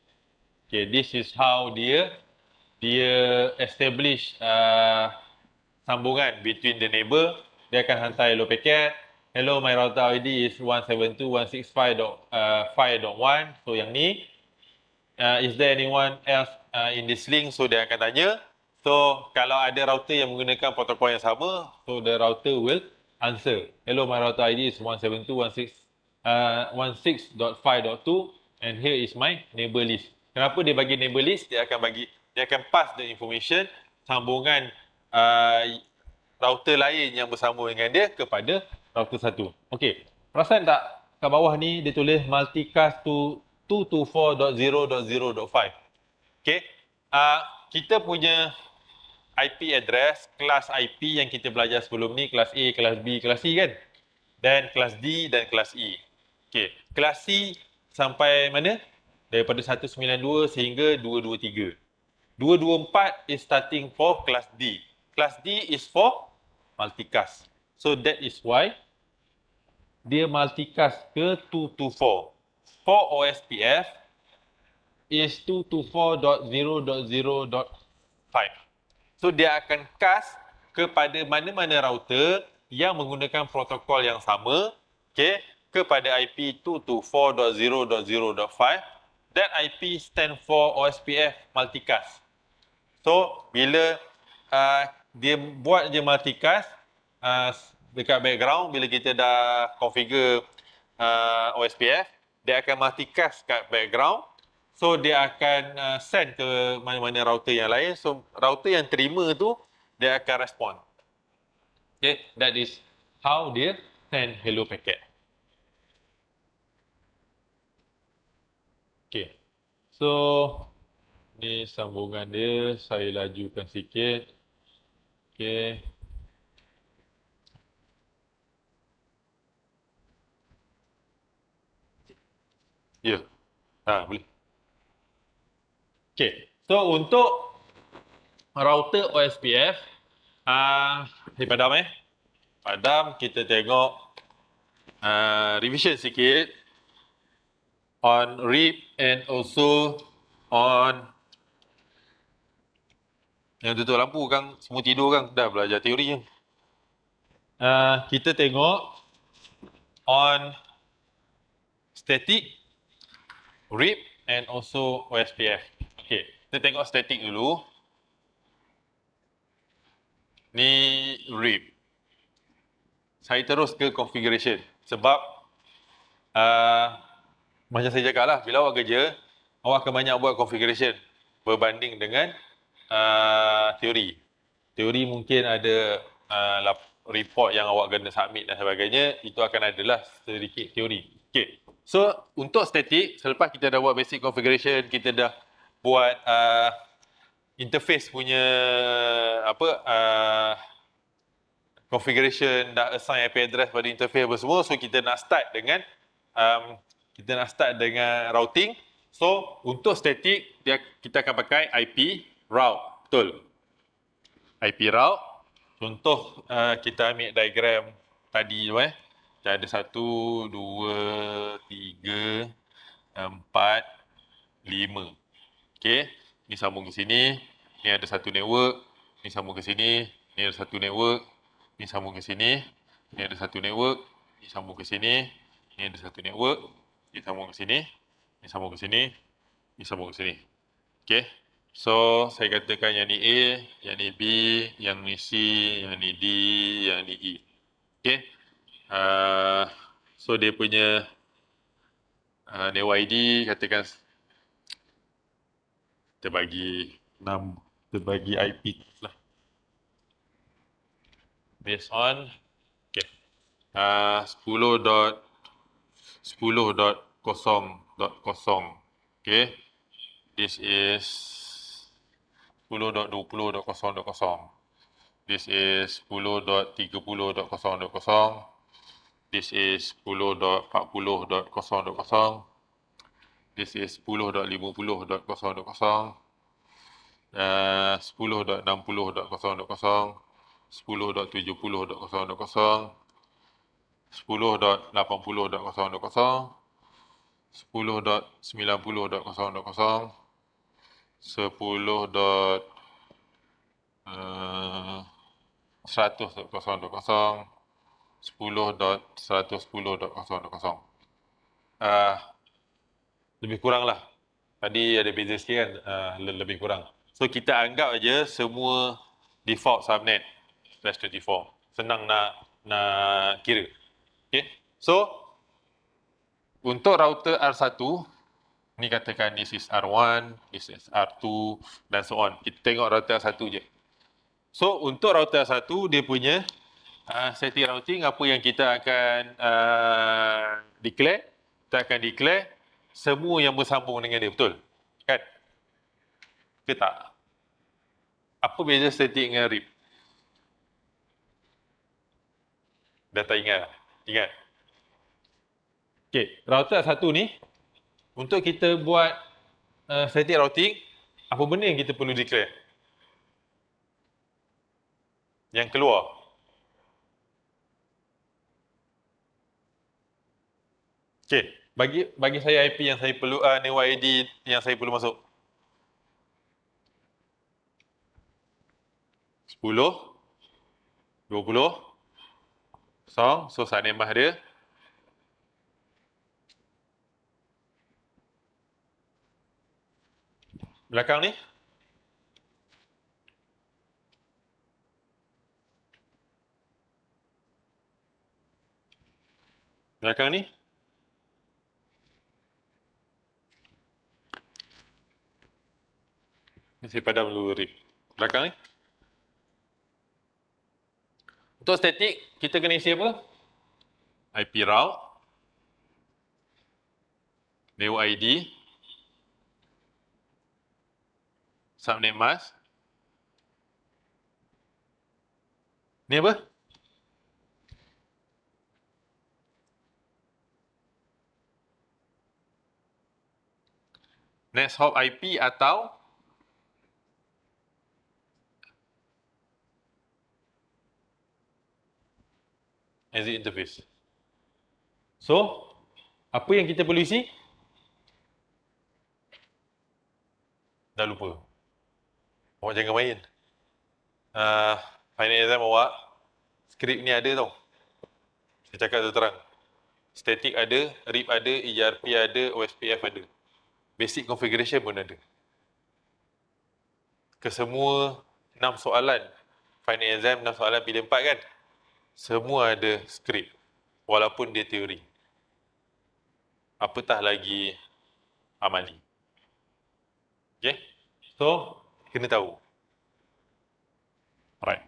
Speaker 1: Okay, this is how dia establish sambungan between the neighbor. Dia akan hantar hello packet. Hello, my router ID is 172.165.5.1. So yang ni, is there anyone else in this link? So dia akan tanya. So kalau ada router yang menggunakan protokol yang sama, so the router will answer. Hello, my router ID is 172.168.5.2 and here is my neighbor list. Kenapa dia bagi neighbor list? Dia akan pass the information sambungan router lain yang bersambung dengan dia kepada router satu. Okey, perasan tak kat bawah ni dia tulis multicast to 224.0.0.5. Okey, kita punya IP address, kelas IP yang kita belajar sebelum ni, kelas A, kelas B, kelas C kan? Dan kelas D dan kelas E. Okey, kelas C sampai mana? Daripada 192 sehingga 223. 224 is starting for kelas D. Kelas D is for multicast. So that is why dia multicast ke 224. For OSPF is 224.0.0.5. So dia akan cast kepada mana-mana router yang menggunakan protokol yang sama, okay, kepada IP 224.0.0.5. That IP stand for OSPF multicast. So bila dia buat je multicast dekat background, bila kita dah configure OSPF, dia akan multicast kat background. So dia akan send ke mana-mana router yang lain. So router yang terima tu dia akan respond. Okay, that is how dia send hello packet. Okay, so ni sambungan dia, saya lajukan sikit. Okay. Ya, boleh. Okay, so untuk router OSPF, padam padam, kita tengok revision sikit on RIP and also on yang tutup lampu kan, semua tidur kan, dah belajar teori je. Kita tengok on static, RIP and also OSPF. Okay, kita tengok static dulu. Ni RIP. Saya terus ke configuration sebab macam saya cakap lah, bila awak kerja, awak akan banyak buat configuration berbanding dengan teori. Teori mungkin ada report yang awak kena submit dan sebagainya, itu akan adalah sedikit teori. Okay. So, untuk static, selepas kita dah buat basic configuration, kita dah buat interface punya configuration, dah assign IP address pada interface apa semua, so kita nak start dengan routing. So untuk static kita akan pakai IP route, betul? IP route. Contoh kita ambil diagram tadi tu kita ada 1, 2, 3, 4, 5. Okey, ni sambung ke sini, ni ada satu network, ni sambung ke sini, ni ada satu network, ni sambung ke sini, ni ada satu network, ni sambung ke sini, ni ada satu network, ni sambung ke sini, ni sambung ke sini, ni sambung ke sini. Okey. So, saya katakan yang ni A, yang ni B, yang ni C, yang ni D, yang ni E. Okey. So dia punya network ID katakan kita bagi IP lah. Based on 10.10.0.0. Okay. This is 10.20.0.0. This is 10.30.0.0. This is 10.40.0.0. This is 10.50.0.0. 10.60.0.0. 10.70.0.0. 10.80.0.0. 10.90.0.0. 10.100.0.0. 10.110.0.0. Lebih kurang lah. Tadi ada beza sikit kan, lebih kurang. So kita anggap aja semua default subnet /24. Senang nak kira. Okay. So untuk router R1, ni katakan this is R1, this is R2 dan so on. Kita tengok router R1 je. So untuk router R1 dia punya setting routing, apa yang kita akan declare? Kita akan declare semua yang bersambung dengan dia, betul? Kan? Ke tak? Apa beza static dengan RIP? Dah tak ingat? Ingat? Okay, router satu ni, untuk kita buat static routing, apa benda yang kita perlu declare? Yang keluar. Okay, bagi saya IP yang saya perlu, network ID yang saya perlu masuk. 10, 20, so subname dia. Belakang ni. Belakang ni. Ni saya padam dulu RIP. Belakang ni. Untuk static, kita kena isi apa? IP route, network ID, subnet mask. Ni apa? Next hop IP atau exit interface. So, apa yang kita perlu isi? Dah lupa. Awak jangan main. Final exam awak, skrip ni ada tau. Saya cakap tu terang. Static ada, RIP ada, ERP ada, OSPF ada. Basic configuration pun ada. Kesemua 6 soalan. Final exam 6 soalan pilih 4 kan? Semua ada skrip. Walaupun dia teori. apatah lagi amali. Okay? So, kena tahu. Alright.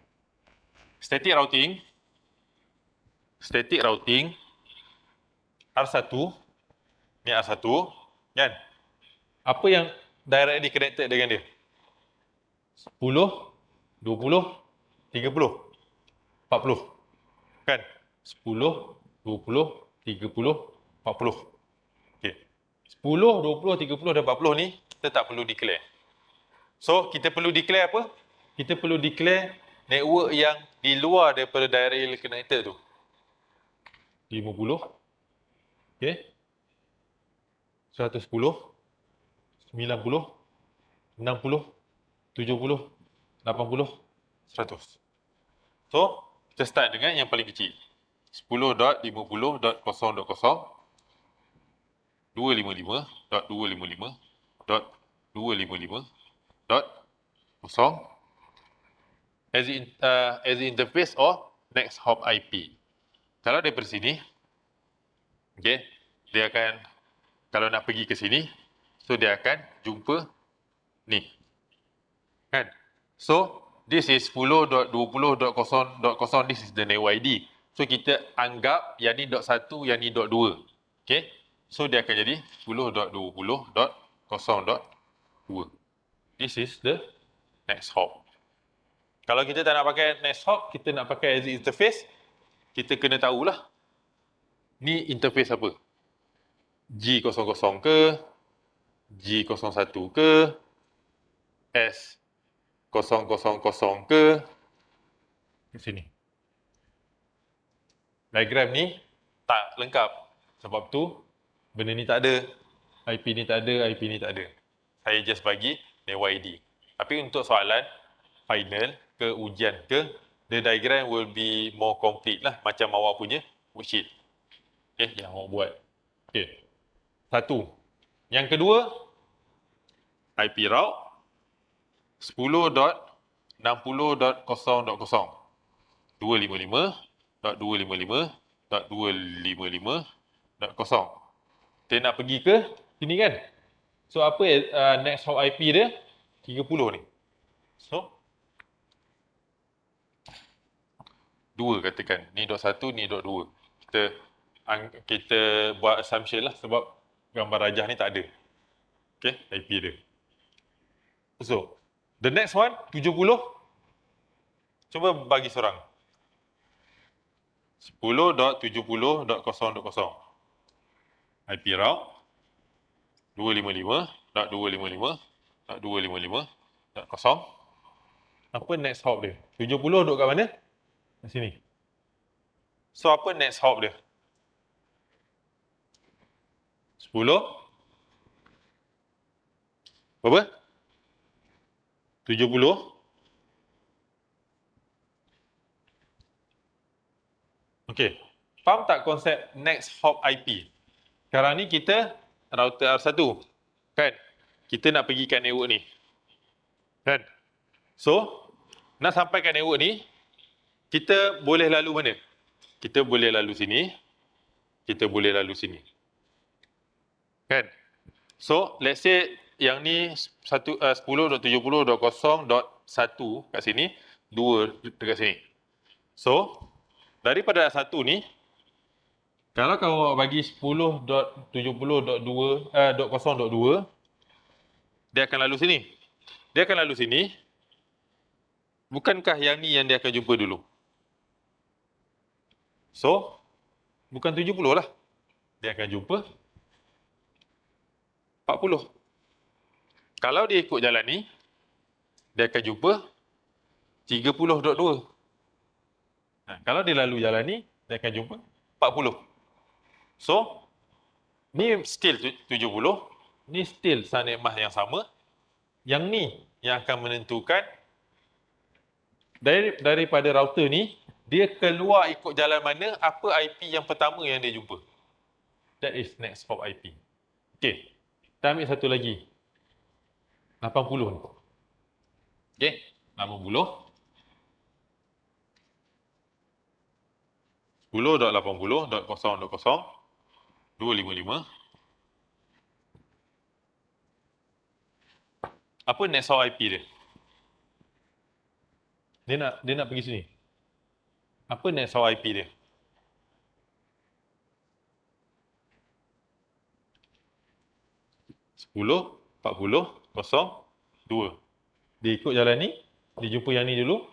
Speaker 1: Static routing. Static routing. R1. Ni R1. Kan? Apa yang directly connected dengan dia? 10, 20, 30, 40. Kan? 10, 20, 30, 40. Okay. 10, 20, 30 dan 40 ni kita tak perlu declare. So, kita perlu declare apa? Kita perlu declare network yang di luar daripada directly connected tu. 50, okay. 110, 90, 60, 70, 80, 100. So, kita start dengan yang paling kecil. 10.50.0.0, 255.255.255.0 as the interface or next hop IP. Kalau daripada sini, okay, dia akan, kalau nak pergi ke sini, so dia akan jumpa ni. Kan? So, this is 10.20.0.0, this is the network ID. So, kita anggap yang ni dot 1, yang ni dot 2. Okay? So, dia akan jadi 10.20.0.2. This is the next hop. Kalau kita tak nak pakai next hop, kita nak pakai as interface, kita kena tahulah ni interface apa. G00 ke, G01 ke, S000 ke, di sini. Diagram ni tak lengkap. Sebab tu benda ni tak ada. IP ni tak ada, IP ni tak ada. Saya just bagi network ID. Tapi untuk soalan final ke ujian ke, the diagram will be more complete lah. Macam awak punya worksheet. Okay, yang awak buat. Okay. Satu. Yang kedua, IP route 10.60.0.0 255.255.255.0. Dia nak pergi ke sini kan? So apa next hop IP dia? 30 ni. So 2 katakan. Ni dot 1, ni dot 2. Kita buat assumption lah sebab gambar rajah ni tak ada. Okay, IP dia. So, the next one, 70. Cuba bagi seorang. 10.70.0.0. IP route 255.255.255.0. Apa next hop dia? 70 duduk kat mana? Kat sini. So, apa next hop dia? 10. Berapa? 70. Okey. Faham tak konsep next hop IP? Sekarang ni kita router R1. Kan? Kita nak pergi kat network ni. Kan? So, nak sampai kat network ni, kita boleh lalu mana? Kita boleh lalu sini. Kita boleh lalu sini. Kan? So, let's say yang ni 10.70.0.1 kat sini, 2 dekat sini. So, daripada 1 ni, kalau kau bagi 10.70.2, dia akan lalu sini. Dia akan lalu sini. Bukankah yang ni yang dia akan jumpa dulu? So, bukan 70 lah. Dia akan jumpa 40. Kalau dia ikut jalan ni, dia akan jumpa 30.2. Kalau dia lalu jalan ni, dia akan jumpa 40. So, ni still 70. Ni still sanimah yang sama. Yang ni yang akan menentukan daripada router ni, dia keluar ikut jalan mana, apa IP yang pertama yang dia jumpa. That is next hop IP. Okay. Kita ambil satu lagi. 80 ni. Okay. 80. 10.80.0.0 255 Apa next hop IP dia? Dia nak pergi sini. Apa next hop IP dia? Sepuluh, 40, 2. Dia ikut jalan ni, dia jumpa yang ni dulu,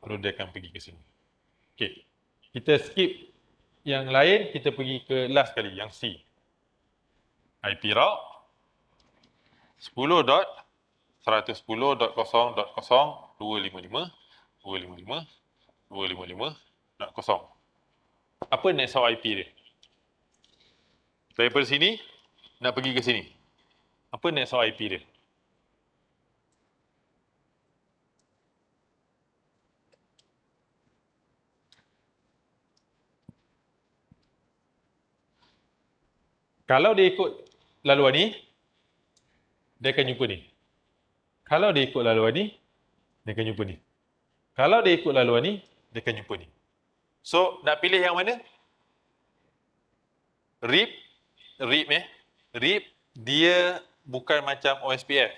Speaker 1: baru dia akan pergi ke sini. Okey. Kita skip yang lain, kita pergi ke last kali, yang C. IP route 10.110.0.255.255.0. Apa next hop IP dia? Daripada sini, nak pergi ke sini. Apa next hop IP dia? Kalau dia ikut laluan ni, dia akan jumpa ni. Kalau dia ikut laluan ni, dia akan jumpa ni. Kalau dia ikut laluan ni, dia akan jumpa ni. So, nak pilih yang mana? RIP, RIP dia bukan macam OSPF.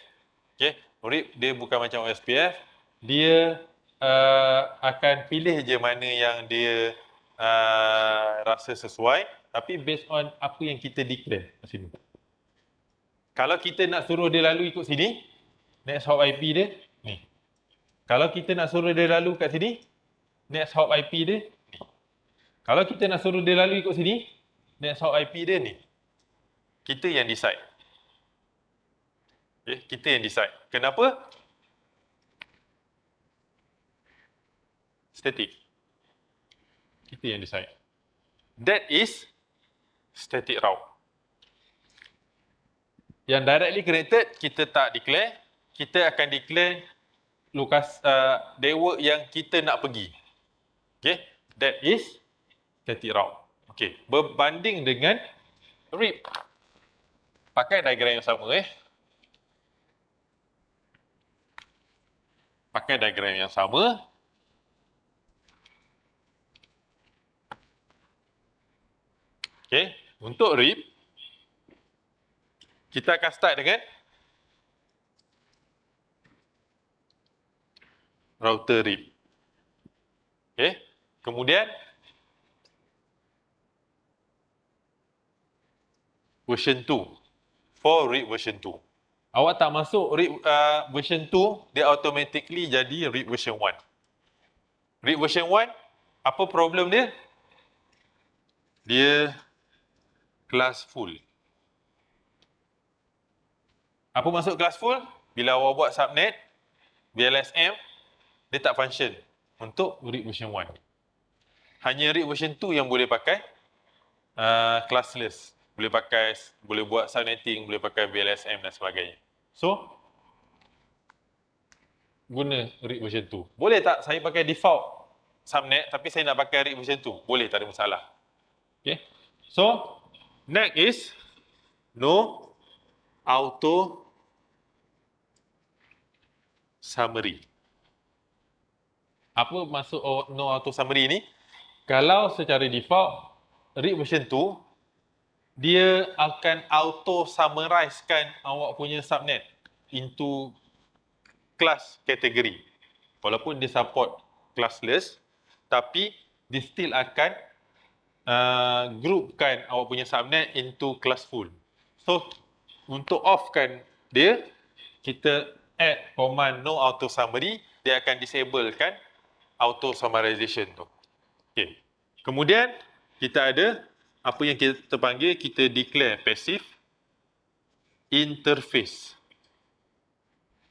Speaker 1: Okay? RIP dia bukan macam OSPF. Dia akan pilih je mana yang dia rasa sesuai, tapi based on apa yang kita declare kat sini. Kalau kita nak suruh dia lalu ikut sini, next hop IP dia ni. Kalau kita nak suruh dia lalu kat sini, next hop IP dia ni. Kalau kita nak suruh dia lalu ikut sini, next hop IP dia ni. Kita yang decide. Okay, kita yang decide. Kenapa? Static. Kita yang decide. That is static route. Yang directly connected, kita tak declare. Kita akan declare network yang kita nak pergi. Okay, that is static route. Okay, berbanding dengan RIP. Pakai diagram yang sama Pakai diagram yang sama. Okay, untuk RIP, kita akan start dengan router RIP. Okay, kemudian version 2. For RIP version 2. Awak tak masuk RIP version 2, dia automatically jadi RIP version 1. RIP version 1, apa problem dia? Dia kelas full. Apa maksud kelas full? Bila awak buat subnet, VLSM, dia tak function untuk RIP version 1. Hanya RIP version 2 yang boleh pakai classless. Boleh buat subnetting, boleh pakai VLSM dan sebagainya. So, guna RIP version 2. Boleh tak saya pakai default subnet tapi saya nak pakai RIP version 2? Boleh, tak ada masalah. Okay. So, next is no auto summary. Apa maksud no auto summary ni? Kalau secara default RIP version 2, dia akan auto summarizekan awak punya subnet into class category. Walaupun dia support classless, tapi dia still akan groupkan awak punya subnet into class full. So, untuk offkan dia, kita add command no auto summary, dia akan disablekan auto summarization tu. Okay. Kemudian, kita ada apa yang kita panggil, kita declare passive interface.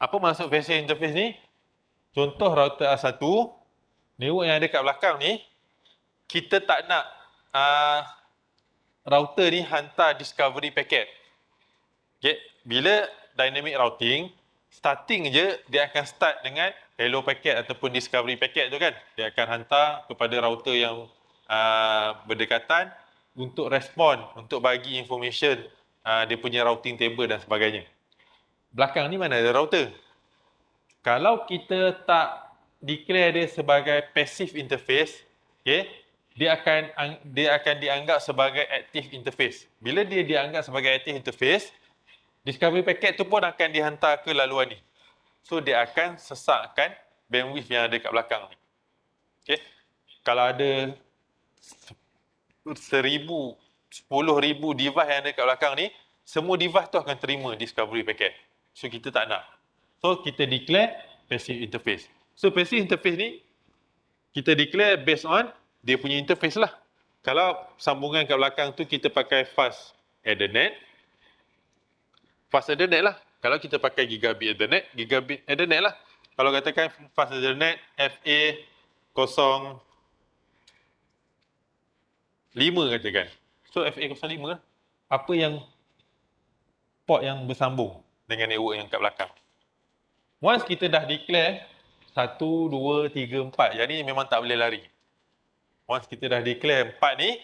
Speaker 1: Apa maksud passive interface ni? Contoh router A1, network yang ada kat belakang ni, kita tak nak router ni hantar discovery packet. Okay. Bila dynamic routing, starting je dia akan start dengan hello packet ataupun discovery packet tu kan. Dia akan hantar kepada router yang berdekatan untuk respon, untuk bagi information dia punya routing table dan sebagainya. Belakang ni mana ada router? Kalau kita tak declare dia sebagai passive interface, okay, dia akan dianggap sebagai active interface. Bila dia dianggap sebagai active interface, discovery packet tu pun akan dihantar ke laluan ni. So dia akan sesakkan bandwidth yang ada kat belakang ni. Okay. Kalau ada 10,000 device yang ada kat belakang ni, semua device tu akan terima discovery packet. So kita tak nak. So kita declare passive interface. So passive interface ni kita declare based on dia punya interface lah. Kalau sambungan kat belakang tu kita pakai fast Ethernet lah. Kalau kita pakai gigabit Ethernet lah. Kalau katakan fast Ethernet FA 05 katakan. So FA 05 apa yang port yang bersambung dengan network yang kat belakang. Once kita dah declare 1, 2, 3, 4. Yang ni memang tak boleh lari. Once kita dah declare 4 ni,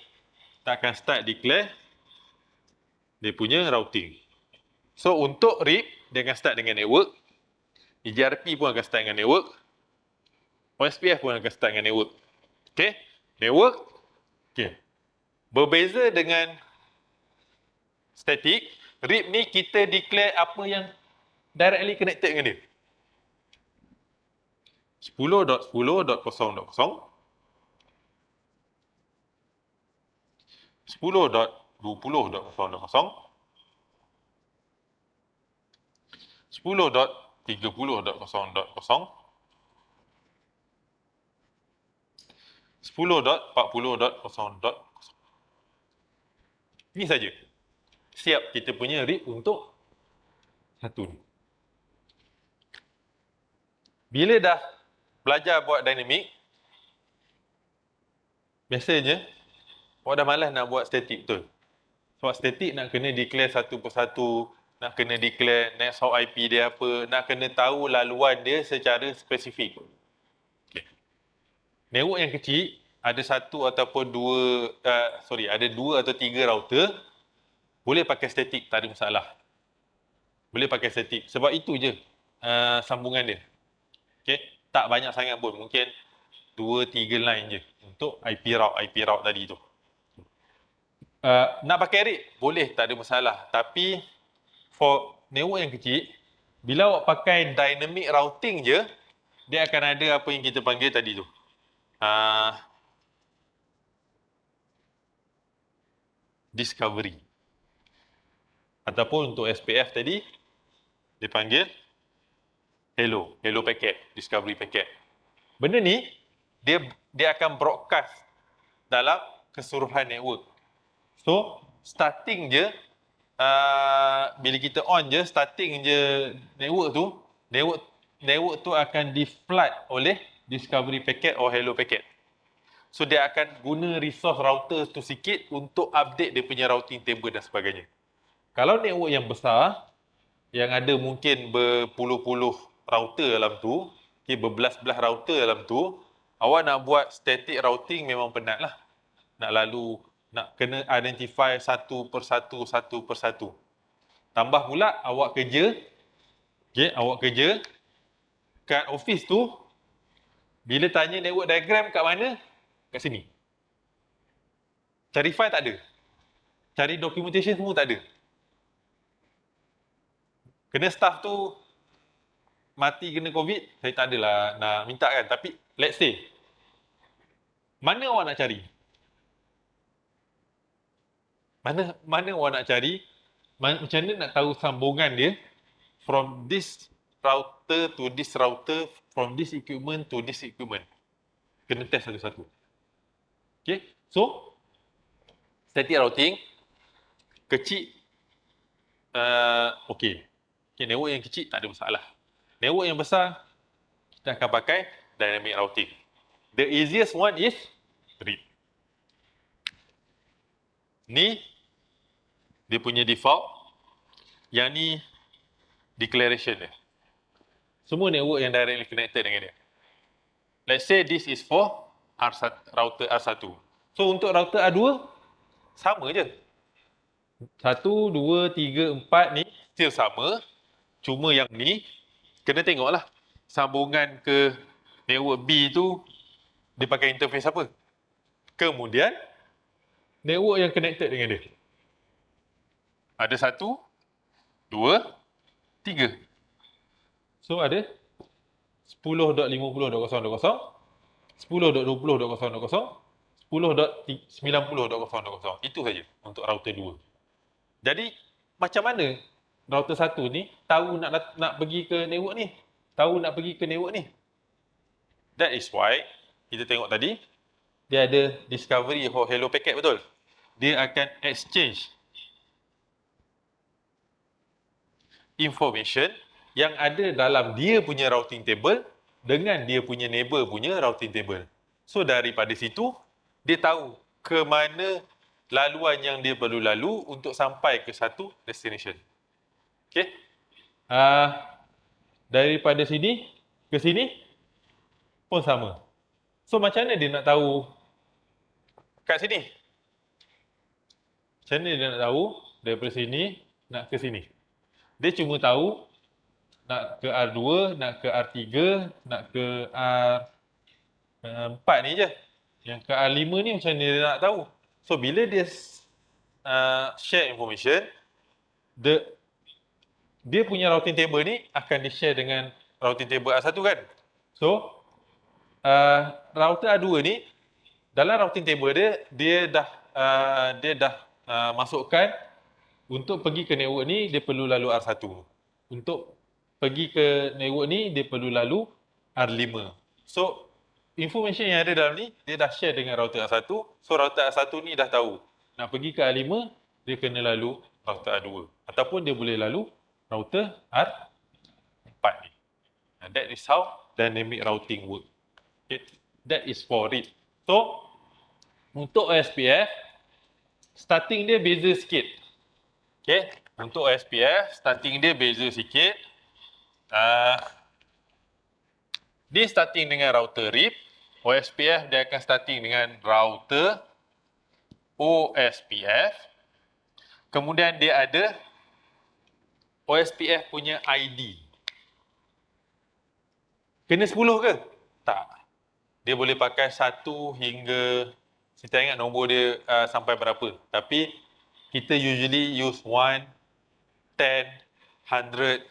Speaker 1: kita akan start declare dia punya routing. So untuk RIP, dia akan start dengan network. EGRP pun akan start dengan network. OSPF pun akan start dengan network. Okay? Network. Okay. Berbeza dengan static, RIP ni kita declare apa yang directly connected dengan dia. 10.10.0.0 10.20.0.0 10.30.0.0 10.40.0.0. Ini saja. Siap kita punya RIP untuk satu ni. Bila dah belajar buat dynamic, biasanya awak dah malas nak buat static betul. Sebab static nak kena declare satu persatu, nak kena declare next hop IP dia apa, nak kena tahu laluan dia secara spesifik. Okay. Network yang kecil, ada satu ataupun dua, ada 2 atau 3 router, boleh pakai static, tak ada masalah. Boleh pakai static. Sebab itu je sambungan dia. Okay. Tak banyak sangat pun. Mungkin 2-3 line je untuk IP route tadi tu. Nak pakai RIP? Boleh, tak ada masalah. Tapi for network yang kecil, bila awak pakai dynamic routing je, dia akan ada apa yang kita panggil tadi tu. Discovery. Ataupun untuk SPF tadi, dia panggil hello packet, discovery packet. Benda ni, dia akan broadcast dalam keseluruhan network. So, starting je, bila kita on je, starting je network tu akan di-flood oleh discovery packet or hello packet. So, dia akan guna resource router tu sikit untuk update dia punya routing table dan sebagainya. Kalau network yang besar, yang ada mungkin berpuluh-puluh router dalam tu, berbelas-belas router dalam tu, awak nak buat static routing memang penat lah. Nak kena identify satu persatu. Tambah pula awak kerja kat office tu, bila tanya network diagram kat mana? Kat sini. Cari file tak ada. Cari documentation semua tak ada. Kena staff tu mati kena COVID, saya tak adalah nak minta kan. Tapi let's say, mana awak nak cari? Mana awak nak cari? Macam mana nak tahu sambungan dia from this router to this router, from this equipment to this equipment. Kena test satu-satu. Okay, so static routing kecil, okay, network yang kecil tak ada masalah. Network yang besar, kita akan pakai dynamic routing. The easiest one is RIP. Ni dia punya default. Yang ni declaration dia. Semua network yang directly connected dengan dia. Let's say this is for router R1. So untuk router R2, sama je. 1, 2, 3, 4 ni still sama. Cuma yang ni, kena tengoklah sambungan ke network B tu, dia pakai interface apa. Kemudian, network yang connected dengan dia. Ada 1, 2, 3. So ada 10.50.0.0, 10.20.0.0, 10.90.0.0. Itu saja untuk router 2. Jadi macam mana router 1 ni tahu nak pergi ke network ni? Tahu nak pergi ke network ni? That is why kita tengok tadi dia ada discovery for hello packet, betul? Dia akan exchange information yang ada dalam dia punya routing table dengan dia punya neighbor punya routing table. So daripada situ dia tahu ke mana laluan yang dia perlu lalu untuk sampai ke satu destination. Okey. Daripada sini ke sini pun sama. So macam mana dia nak tahu kat sini? Macam mana dia nak tahu daripada sini nak ke sini? Dia cuma tahu nak ke R2, nak ke R3, nak ke R4 ni je. Yang ke R5 ni macam mana dia nak tahu? So bila dia share information, dia punya routing table ni akan di-share dengan routing table R1 kan? So router R2 ni dalam routing table dia dah masukkan untuk pergi ke network ni dia perlu lalu R1. Untuk pergi ke network ni dia perlu lalu R5. So information yang ada dalam ni dia dah share dengan router R1. So router R1 ni dah tahu nak pergi ke R5 dia kena lalu router R2 ataupun dia boleh lalu router R4 ni. And that is how dynamic routing work. Okay. That is for read. So untuk OSPF starting dia beza sikit. Okay. Untuk OSPF starting dia beza sikit. Dia starting dengan router RIP. OSPF dia akan starting dengan router OSPF. Kemudian dia ada OSPF punya ID. Kena 10 ke? Tak. Dia boleh pakai 1 hingga, saya tak ingat nombor dia sampai berapa. Tapi kita usually use 1, 10, 100,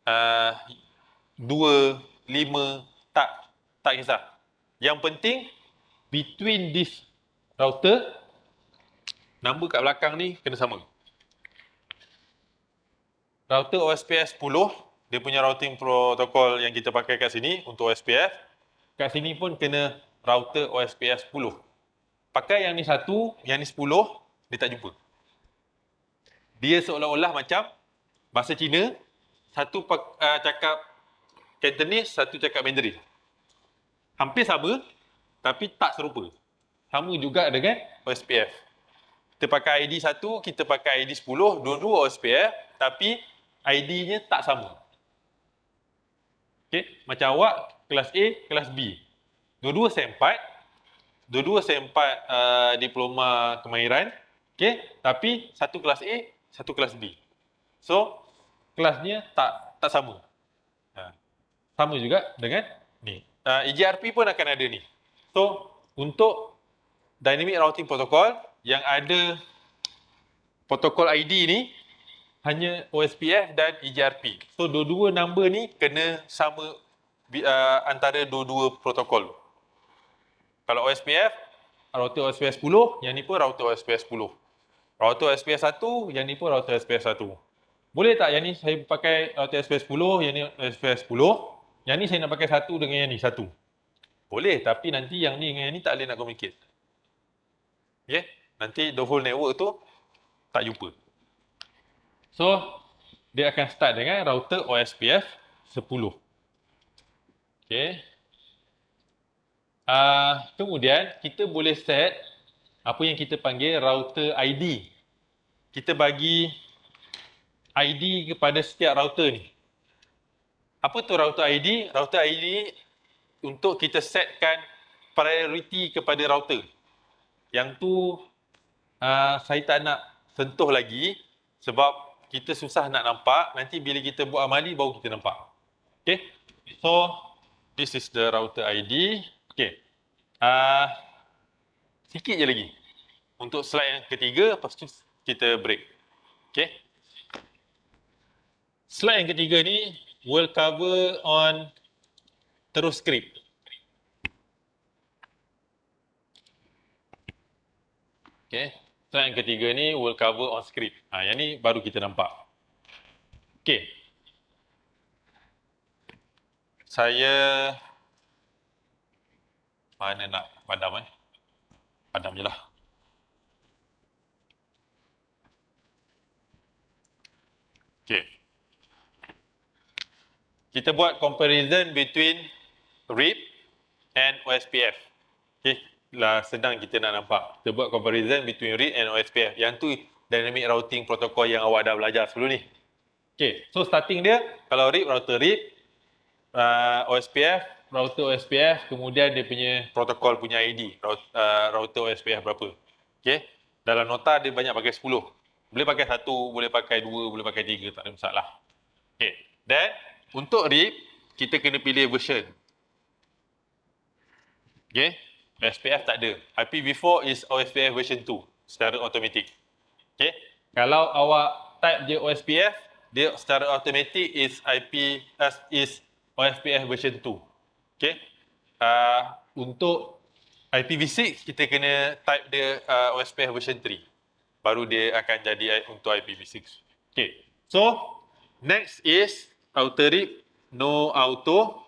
Speaker 1: 2, 5, tak kisah. Yang penting between this router, nombor kat belakang ni kena sama. Router OSPF 10, dia punya routing protokol yang kita pakai kat sini untuk OSPF. Kat sini pun kena router OSPF 10. Pakai yang ni 1, yang ni 10, dia tak jumpa. Dia seolah-olah macam bahasa Cina, satu cakap Cantonese, satu cakap Mandarin. Hampir sama, tapi tak serupa. Sama juga dengan OSPF. Kita pakai ID 1, kita pakai ID 10, dua-dua OSPF, tapi ID-nya tak sama. Okay? Macam awak, kelas A, kelas B. Dua-dua SEM 4, dua-dua SEM 4 diploma kemahiran, okay? Tapi satu kelas A, satu kelas B. So, kelasnya tak sama. Sama juga dengan ni. EGRP pun akan ada ni. So, untuk Dynamic Routing Protocol yang ada protokol ID ni hanya OSPF dan EGRP. So, dua-dua number ni kena sama antara dua-dua protokol. Kalau OSPF, router OSPF 10, yang ni pun router OSPF 10. Router OSPF 1, yang ni pun router OSPF 1. Boleh tak yang ni saya pakai router OSPF 10, yang ni OSPF 10, yang ni saya nak pakai satu dengan yang ni satu? Boleh, tapi nanti yang ni dengan yang ni tak boleh nak communicate. Okay? Nanti the whole network tu tak jumpa. So, dia akan start dengan router OSPF 10. Okay. Kemudian, kita boleh set apa yang kita panggil router ID. Kita bagi ID kepada setiap router ni. Apa tu router ID? Router ID untuk kita setkan priority kepada router. Yang tu saya tak nak sentuh lagi sebab kita susah nak nampak. Nanti bila kita buat amali baru kita nampak. Okay. So, this is the router ID. Okay. Sikit je lagi. Untuk slide yang ketiga, lepas tu kita break. Okay. Slide yang ketiga ni will cover on terus script. Okay. Slide yang ketiga ni will cover on script. Yang ni baru kita nampak. Okay. Saya mana nak padam Padam je lah. Okay. Kita buat comparison between RIP and OSPF. Okay. Lah sedang kita nak nampak. Kita buat comparison between RIP and OSPF. Yang tu dynamic routing protocol yang awak dah belajar sebelum ni. Okay. So starting dia, kalau RIP, router RIP, OSPF, router OSPF, kemudian dia punya protokol punya ID, router OSPF berapa. Okay. Dalam nota dia banyak pakai 10. Boleh pakai 1, boleh pakai 2, boleh pakai 3, tak ada masalah. Okay. Dan untuk RIP, kita kena pilih version. Okay. OSPF tak ada. IPv4 is OSPF version 2 secara automatik. Okay. Kalau awak type je OSPF, dia secara automatik is OSPF version 2. Okay. Untuk IPv6 kita kena type dia OSPF version 3. Baru dia akan jadi untuk IPv6. Okay. So next is outer RIP, no auto.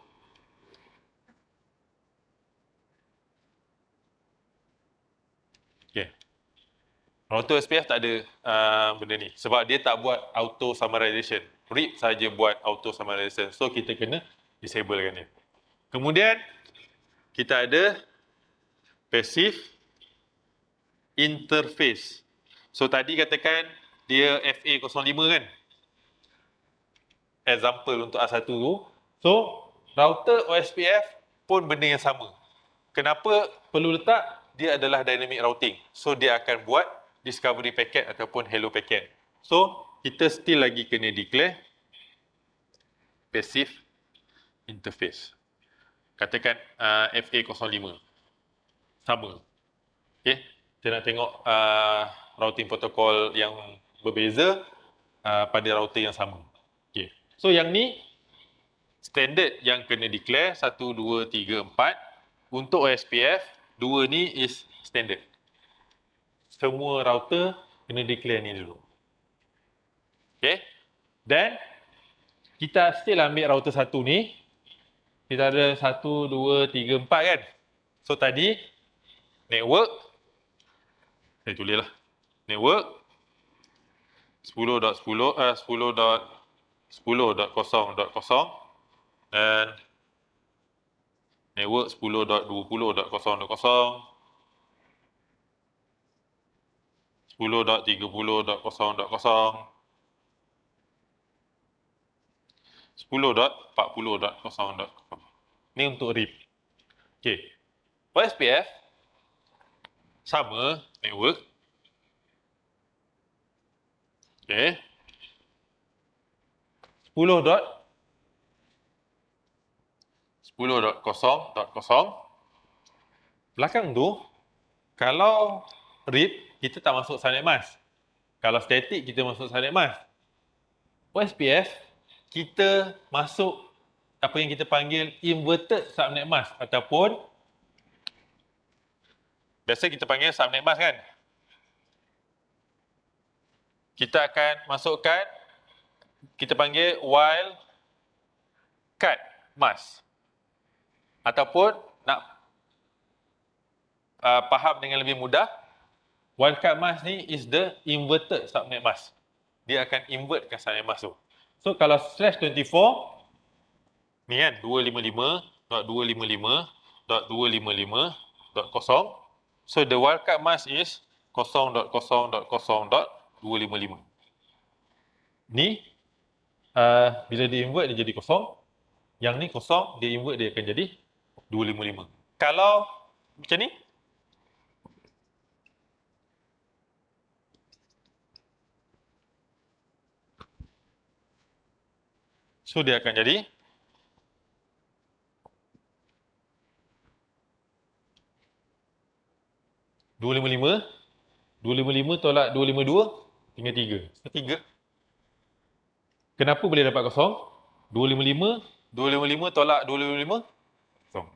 Speaker 1: Okay. Router OSPF tak ada benda ni. Sebab dia tak buat auto summarization. RIP saja buat auto summarization. So kita kena disablekan dia. Kemudian kita ada passive interface. So tadi katakan dia FA05 kan? Example untuk A1 tu. So router OSPF pun benda yang sama. Kenapa perlu letak? Dia adalah dynamic routing. So dia akan buat discovery packet ataupun hello packet. So kita still lagi kena declare passive interface. Katakan FA05. Sama. Okay. Kita nak tengok routing protokol yang berbeza pada router yang sama. Okay. So yang ni standard yang kena declare 1, 2, 3, 4. Untuk OSPF, 2 ni is standard. Semua router kena declare ni dulu. Okay. Dan kita still ambil router 1 ni. Kita ada 1, 2, 3, 4 kan. So tadi network. Saya tulislah. Network 10.10 10.10.0.0 dan network 10.20.0.0 10.30.0.0 10.40.0.0. Ni untuk RIP. Okey. OSPF sama network. Okey. 10.0.0. Belakang tu, kalau RIP, kita tak masuk subnet mask. Kalau static, kita masuk subnet mask. OSPF, kita masuk apa yang kita panggil inverted subnet mask ataupun biasa kita panggil subnet mask kan. Kita akan masukkan, kita panggil wildcard mask. Ataupun nak faham dengan lebih mudah, wildcard mask ni is the inverted subnet mask. Dia akan invertkan subnet mask tu. So kalau /24 ni kan 255.255.255.0. So the wildcard mask is 0.0.0.255. Ni bila di invert dia jadi 0. Yang ni 0, dia invert dia akan jadi 255. Kalau macam ni, so dia akan jadi 255. 255 tolak 252, tinggal 3. So 3. Kenapa boleh dapat 0? 255, 255 tolak 255, kosong.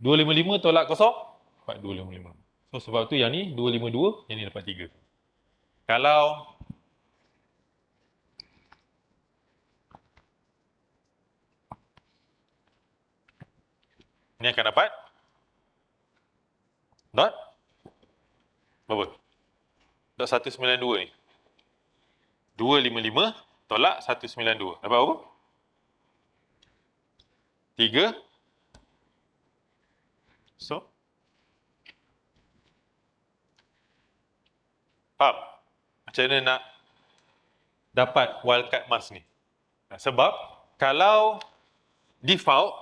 Speaker 1: 255 tolak kosong, dapat 255. So sebab tu yang ni 252, yang ni dapat 3. Kalau ni akan dapat dot berapa? Dot 192 ni. 255 tolak 192. Dapat berapa? 3. So, faham? Macam mana nak dapat wildcard mask ni? Sebab kalau default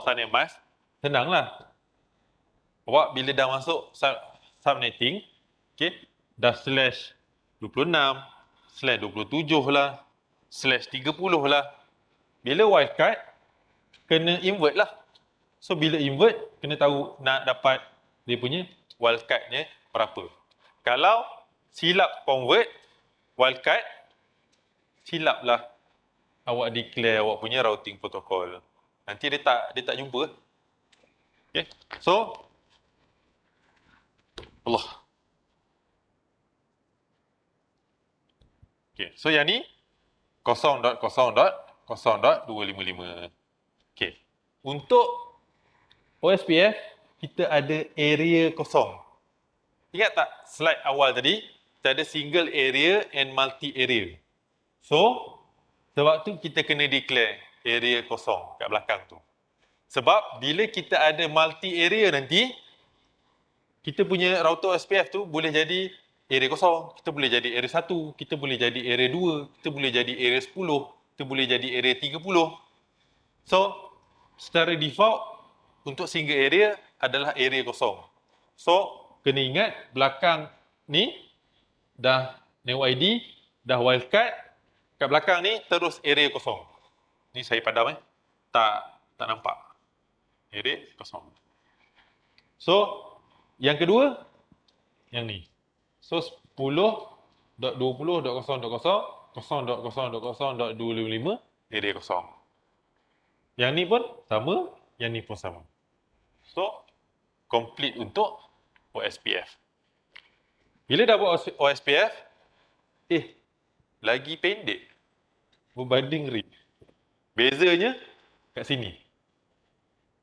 Speaker 1: subnet mask, senanglah. Awak bila dah masuk subnetting, okay, dah slash 26, slash 27 lah, slash 30 lah. Bila wildcard, kena invert lah. So, bila invert, kena tahu nak dapat dia punya wildcardnya berapa. Kalau silap convert, wildcard, silap lah awak declare awak punya routing protocol. Nanti dia tak jumpa. Okay. So, Allah. Okay. So, yang ni 0.0.0.255. Okay. Untuk OSPF, kita ada area kosong. Ingat tak slide awal tadi? Kita ada single area and multi area. So, sebab tu kita kena declare area kosong kat belakang tu. Sebab bila kita ada multi area nanti, kita punya router OSPF tu boleh jadi area kosong, kita boleh jadi area 1, kita boleh jadi area 2, kita boleh jadi area 10, kita boleh jadi area 30. So, secara default, untuk single area adalah area kosong. So, kena ingat belakang ni dah network ID, dah wildcard, kat belakang ni terus area kosong. Ni saya padam tak nampak. Area kosong. So, yang kedua, yang ni. So, 10.20.0.0.0.0.255 area kosong. Yang ni pun sama, yang ni pun sama. So, complete untuk OSPF. Bila dah buat OSPF, lagi pendek berbanding RIP. Bezanya kat sini.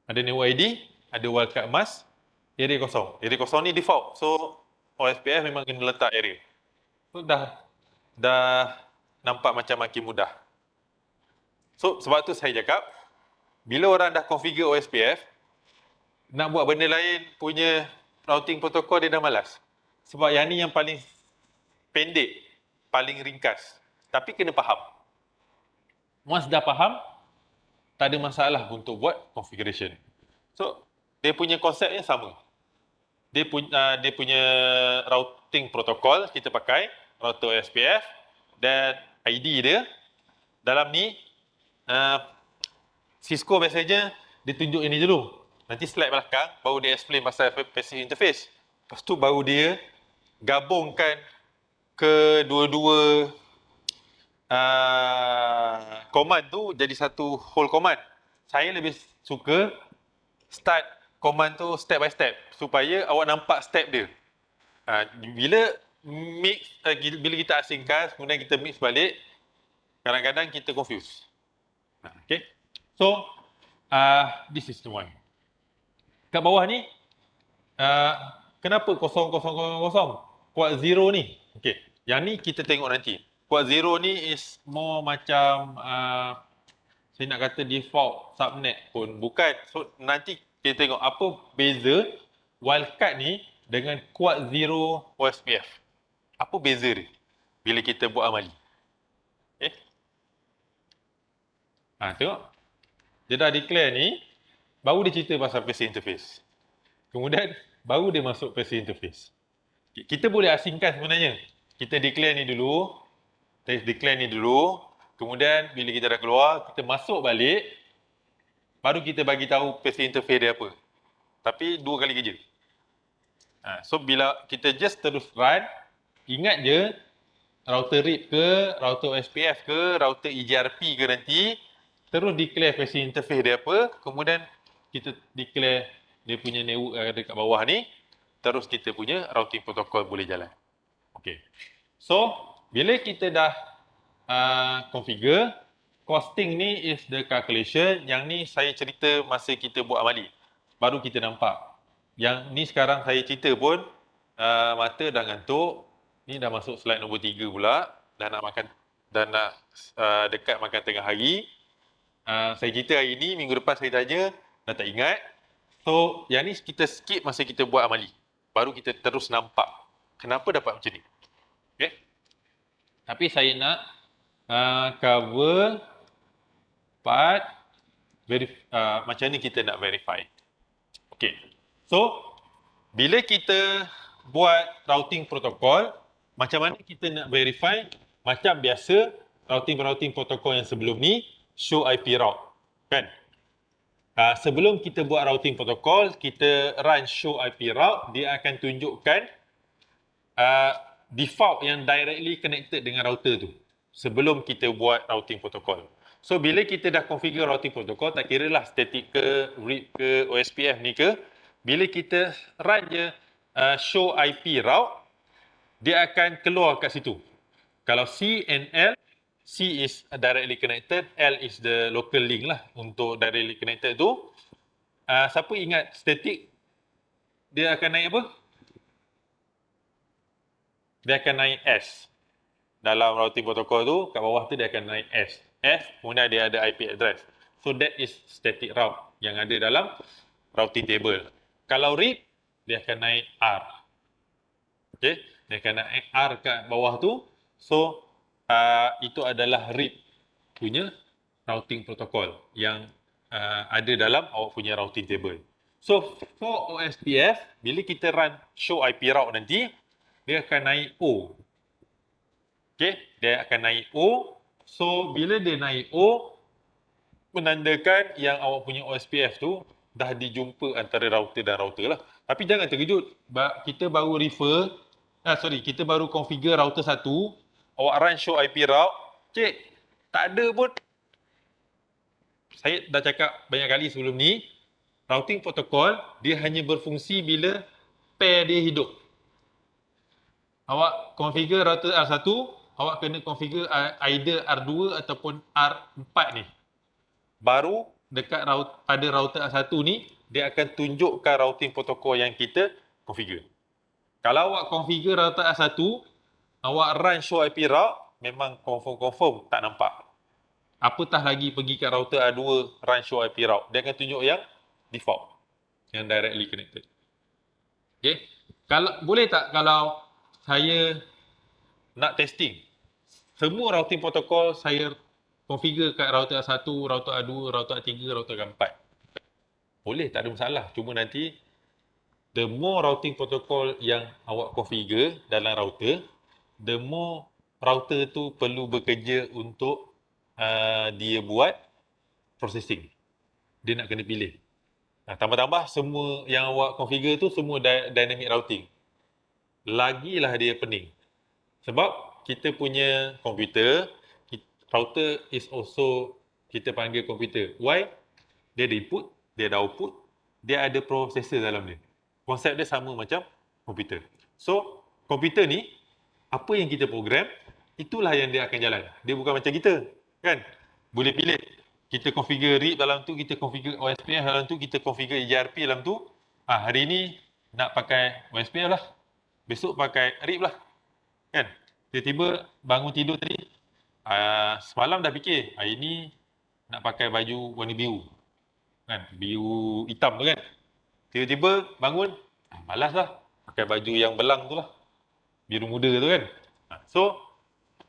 Speaker 1: Ada network ID, ada wildcard mask, area kosong. Area kosong ni default. So, OSPF memang kena letak area. So, dah nampak macam makin mudah. So, sebab tu saya cakap, bila orang dah configure OSPF, nak buat benda lain punya routing protokol dia dah malas. Sebab yang ni yang paling pendek, paling ringkas. Tapi kena faham. Once dah faham, tak ada masalah untuk buat configuration. So, dia punya konsepnya sama. Dia punya routing protokol kita pakai, router OSPF, dan ID dia. Dalam ni, Cisco biasanya dia tunjuk ini dulu. Nanti slide belakang, baru dia explain pasal passive interface. Lepas tu baru dia gabungkan kedua-dua command tu jadi satu whole command. Saya lebih suka start command tu step by step supaya awak nampak step dia. Bila kita asingkan, kemudian kita mix balik, kadang-kadang kita confuse. Okay. So, this is the one. Kat bawah ni, kenapa 000? Kuat 0 ni. Okay. Yang ni kita tengok nanti. Kuat 0 ni is more macam, saya nak kata default subnet pun. Bukan. So, nanti kita tengok apa beza wildcard ni dengan kuat 0 OSPF. Apa beza dia bila kita buat amali. Okay. Tengok. Dia dah declare ni, baru dia cerita pasal passive interface. Kemudian, baru dia masuk passive interface. Kita boleh asingkan sebenarnya. Kita declare ni dulu, kemudian bila kita dah keluar, kita masuk balik, baru kita bagi tahu passive interface dia apa. Tapi 2 kali kerja. So, bila kita just terus run, ingat je, router RIP ke, router OSPF ke, router EGRP ke nanti, terus declare facing interface dia apa, kemudian kita declare dia punya network yang ada kat bawah ni, terus kita punya routing protocol boleh jalan. Okay. So, bila kita dah configure, costing ni is the calculation. Yang ni saya cerita masa kita buat amali. Baru kita nampak. Yang ni sekarang saya cerita pun, mata dah ngantuk. Ni dah masuk slide nombor 3 pula. Dah nak makan, dah nak dekat makan tengah hari. Saya cerita hari ni, minggu depan saya tanya, dah tak ingat. So, yang ni kita skip masa kita buat amali. Baru kita terus nampak kenapa dapat macam ni. Okay? Tapi saya nak cover part macam ni kita nak verify. Okay. So, bila kita buat routing protokol, macam mana kita nak verify? Macam biasa, routing protokol yang sebelum ni, show IP route. Kan? Sebelum kita buat routing protokol, kita run show IP route, dia akan tunjukkan default yang directly connected dengan router tu sebelum kita buat routing protokol. So bila kita dah configure routing protokol, tak kira lah static ke, RIP ke, OSPF ni ke, bila kita run je show IP route, dia akan keluar kat situ. Kalau C and L, C is directly connected, L is the local link lah untuk directly connected tu. Siapa ingat static, dia akan naik apa? Dia akan naik S. Dalam routing protocol tu, kat bawah tu dia akan naik S. S, kemudian dia ada IP address. So that is static route yang ada dalam routing table. Kalau RIP, dia akan naik R. Okay, dia akan naik R kat bawah tu. So, itu adalah RIP punya routing protocol yang ada dalam awak punya routing table. So, for OSPF, bila kita run show IP route nanti, dia akan naik O. Okay, dia akan naik O. So, bila dia naik O, menandakan yang awak punya OSPF tu dah dijumpa antara router dan router lah. Tapi jangan terkejut. Kita baru kita baru configure router 1, awak run show IP route, cik, tak ada pun. Saya dah cakap banyak kali sebelum ni, routing protocol dia hanya berfungsi bila pair dia hidup. Awak configure router R1, awak kena configure either R2 ataupun R4 ni. Baru dekat pada router R1 ni, dia akan tunjukkan routing protokol yang kita configure. Kalau awak configure router R1, awak run show IP route, memang confirm tak nampak. Apatah lagi pergi kat router R2 run show IP route, dia akan tunjuk yang default, yang directly connected. Okay. Boleh tak kalau saya nak testing semua routing protokol saya configure kat router R1, router R2, router R3, router R4? Boleh, tak ada masalah. Cuma nanti the more routing protokol yang awak configure dalam router, the more router tu perlu bekerja untuk dia buat processing. Dia nak kena pilih. Tambah-tambah semua yang awak configure tu semua dynamic routing. Lagilah dia pening. Sebab kita punya komputer, router is also kita panggil komputer. Why? Dia ada input, dia ada output, dia ada processor dalam dia. Konsep dia sama macam komputer. So, komputer ni, apa yang kita program, itulah yang dia akan jalan. Dia bukan macam kita, kan? Boleh pilih. Kita configure RIP dalam tu, kita configure OSPF dalam tu, kita configure EGRP dalam tu. Hari ni nak pakai OSPF lah. Besok pakai RIP lah. Kan? Tiba-tiba bangun tidur tadi, semalam dah fikir, hari ni nak pakai baju warna biru. Kan? Biru hitam tu kan? Tiba-tiba bangun, malas lah. Pakai baju yang belang tu lah. Biru muda tu kan? So,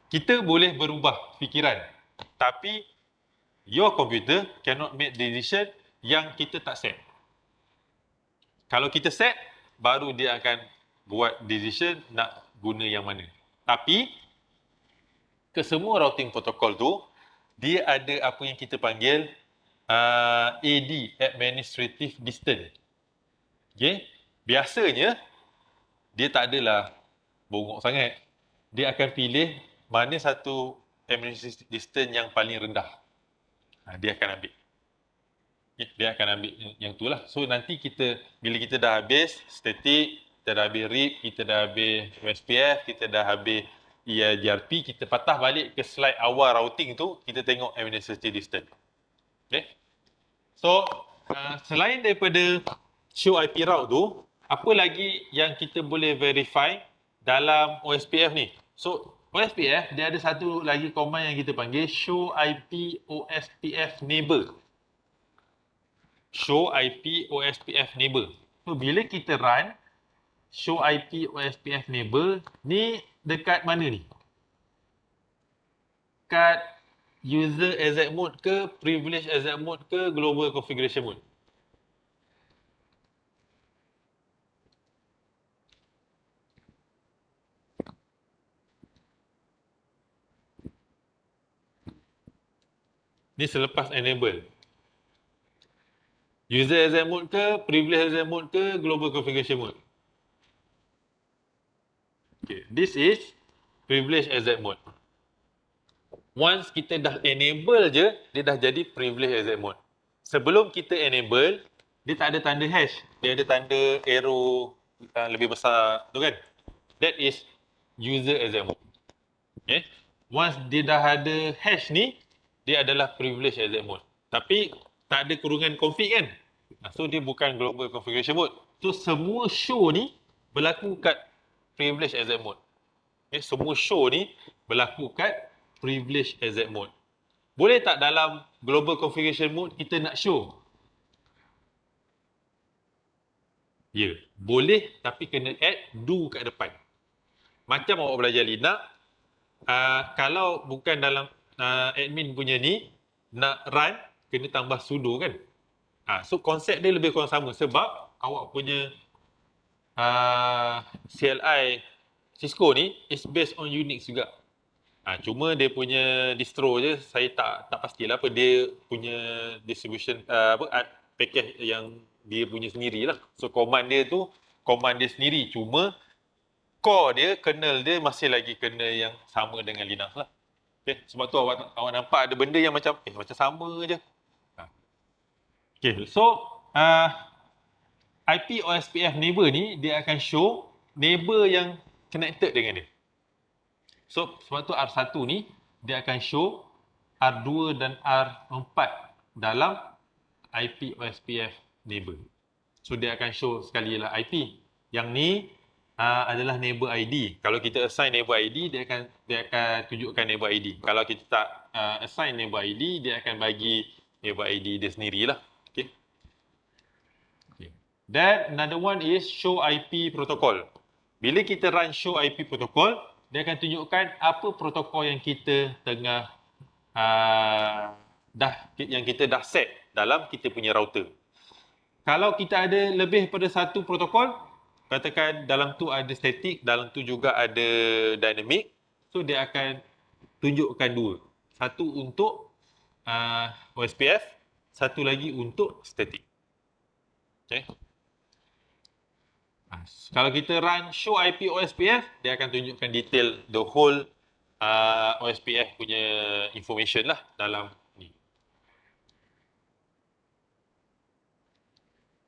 Speaker 1: kita boleh berubah fikiran. Tapi, your computer cannot make decision yang kita tak set. Kalau kita set, baru dia akan buat decision nak guna yang mana. Tapi, kesemua routing protokol tu, dia ada apa yang kita panggil AD, Administrative Distance. Okay? Biasanya, dia tak adalah bongok sangat. Dia akan pilih mana satu administrative distance yang paling rendah. Dia akan ambil. Dia akan ambil yang tu lah. So nanti bila kita dah habis static, kita dah habis RIP, kita dah habis OSPF, kita dah habis EIGRP, kita patah balik ke slide awal routing tu, kita tengok administrative distance. Okay. So, selain daripada show IP route tu, apa lagi yang kita boleh verify dalam OSPF ni? So, OSPF dia ada satu lagi command yang kita panggil show IP OSPF neighbor. Show IP OSPF neighbor. So, bila kita run show IP OSPF neighbor, ni dekat mana ni? Kat user exec mode ke, privilege exec mode ke, global configuration mode? Ni selepas enable. User exec mode ke, privilege exec mode ke, global configuration mode? Okay, this is privilege exec mode. Once kita dah enable je, dia dah jadi privilege exec mode. Sebelum kita enable, dia tak ada tanda hash. Dia ada tanda arrow lebih besar tu kan. That is user exec mode. Okay. Once dia dah ada hash ni, dia adalah privilege exec mode. Tapi tak ada kurungan config kan. So dia bukan global configuration mode. So semua show ni berlaku kat privilege exec mode. Okay. Semua show ni berlaku kat privilege exec mode. Boleh tak dalam global configuration mode kita nak show? Ya, boleh tapi kena add do kat depan. Macam awak belajar Linux, kalau bukan dalam admin punya ni, nak run, kena tambah sudo kan. So konsep dia lebih kurang sama sebab awak punya CLI Cisco ni is based on Unix juga. Cuma dia punya distro je, saya tak pastilah apa dia punya distribution package yang dia punya sendiri lah. So command dia tu command dia sendiri, cuma core dia, kernel dia masih lagi kernel yang sama dengan Linux lah. Okay, sebab tu awak nampak ada benda yang macam macam sama je. Okay, so IP OSPF neighbor ni dia akan show neighbor yang connected dengan dia. So sebab tu R1 ni dia akan show R2 dan R4 dalam IP OSPF neighbor. So dia akan show sekali lah IP. Yang ni adalah neighbor ID. Kalau kita assign neighbor ID, dia akan tunjukkan neighbor ID. Kalau kita tak assign neighbor ID, dia akan bagi neighbor ID dia sendirilah. Okay. Then another one is show IP protocol. Bila kita run show IP protocol, dia akan tunjukkan apa protokol yang kita tengah yang kita dah set dalam kita punya router. Kalau kita ada lebih pada satu protokol, katakan dalam tu ada static, dalam tu juga ada dynamic, so dia akan tunjukkan dua. Satu untuk OSPF, satu lagi untuk static. Okay. Kalau kita run show IP OSPF, dia akan tunjukkan detail the whole OSPF punya information lah dalam ni.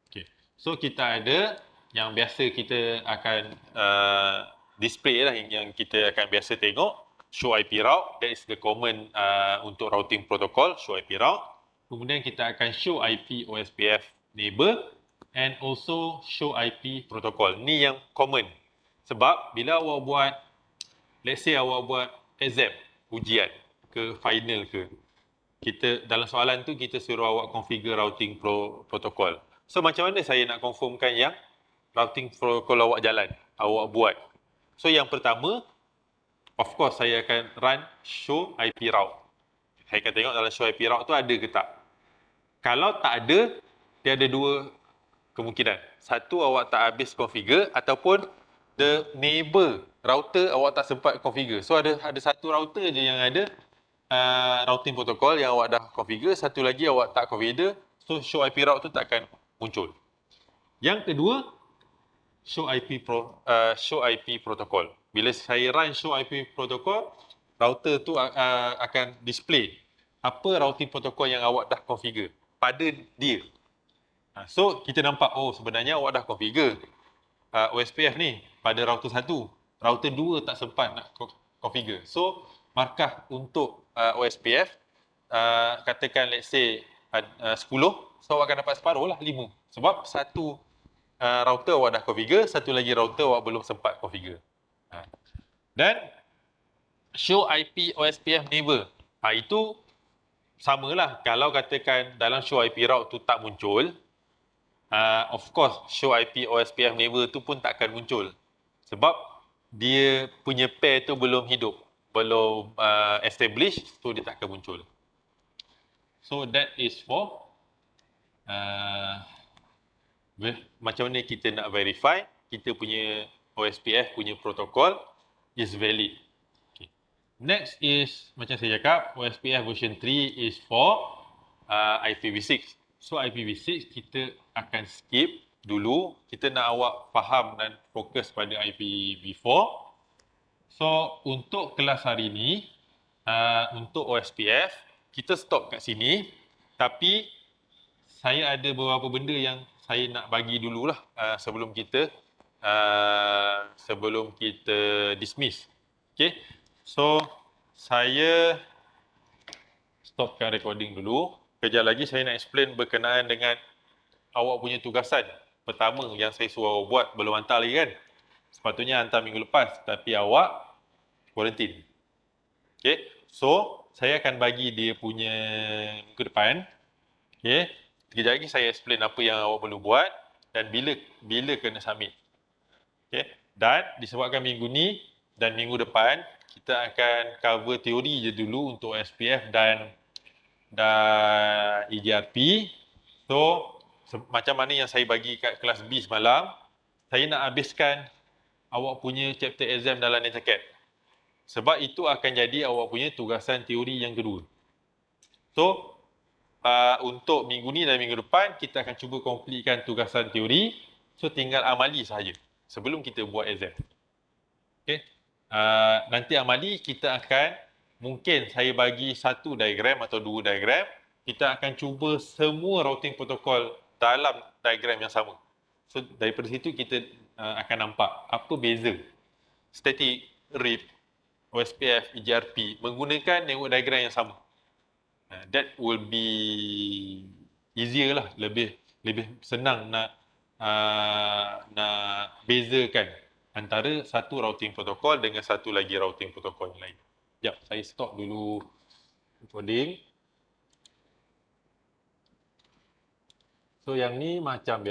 Speaker 1: Okay. So kita ada yang biasa kita akan display lah, yang kita akan biasa tengok, show IP route, that is the common untuk routing protocol, show IP route. Kemudian kita akan show IP OSPF neighbor and also show IP protocol. Ni yang common. Sebab bila awak buat, let's say awak buat exam, ujian ke final ke, kita dalam soalan tu kita suruh awak configure routing protocol. So macam mana saya nak confirmkan yang routing protocol awak jalan, awak buat? So yang pertama, of course saya akan run show IP route. Saya akan tengok dalam show IP route tu ada ke tak. Kalau tak ada, dia ada dua kemungkinan. Satu, awak tak habis configure, ataupun the neighbor router awak tak sempat configure. So ada satu router je yang ada routing protocol yang awak dah configure, satu lagi awak tak configure, so show IP route tu tak akan muncul. Yang kedua, show IP protocol. Bila saya run show IP protocol, router tu akan display apa routing protokol yang awak dah configure pada dia. So, kita nampak, oh sebenarnya awak dah configure OSPF ni pada router 1. Router 2 tak sempat nak configure. So, markah untuk OSPF, katakan let's say 10, so awak akan dapat separuh lah, 5. Sebab satu router awak dah configure, satu lagi router awak belum sempat configure. Dan show IP OSPF neighbor. Itu samalah. Kalau katakan dalam show IP route tu tak muncul, of course show IP OSPF neighbor tu pun tak akan muncul. Sebab dia punya pair tu belum hidup, belum established, so dia tak akan muncul. So that is for macam mana kita nak verify kita punya OSPF punya protokol is valid. Next is, macam saya cakap, OSPF version 3 is for IPv6. So IPv6 kita akan skip dulu. Kita nak awak faham dan fokus pada IPv4. So untuk kelas hari ini, untuk OSPF, kita stop kat sini. Tapi saya ada beberapa benda yang saya nak bagi dululah sebelum kita dismiss. Okay. So, saya stopkan recording dulu. Kejap lagi saya nak explain berkenaan dengan awak punya tugasan. Pertama yang saya suruh awak buat, belum hantar lagi kan? Sepatutnya hantar minggu lepas, tapi awak quarantine. Okay. So, saya akan bagi dia punya minggu depan. Okay. Kejap lagi saya explain apa yang awak perlu buat dan bila kena submit. Okay. Dan disebabkan minggu ni dan minggu depan kita akan cover teori je dulu untuk SPF dan EGRP. So, macam mana yang saya bagi kat kelas B semalam, saya nak habiskan awak punya chapter exam dalam NetAcad. Sebab itu akan jadi awak punya tugasan teori yang kedua. So, untuk minggu ni dan minggu depan, kita akan cuba completekan tugasan teori. So, tinggal amali sahaja sebelum kita buat exam. Okay. Nanti amali kita akan, mungkin saya bagi satu diagram atau dua diagram, kita akan cuba semua routing protokol dalam diagram yang sama. So daripada situ kita akan nampak apa beza static, RIP, OSPF, EGRP menggunakan network diagram yang sama. That will be easier lah, lebih senang nak bezakan antara satu routing protokol dengan satu lagi routing protokol yang lain. Sekejap, saya stop dulu recording. So yang ni macam biasa.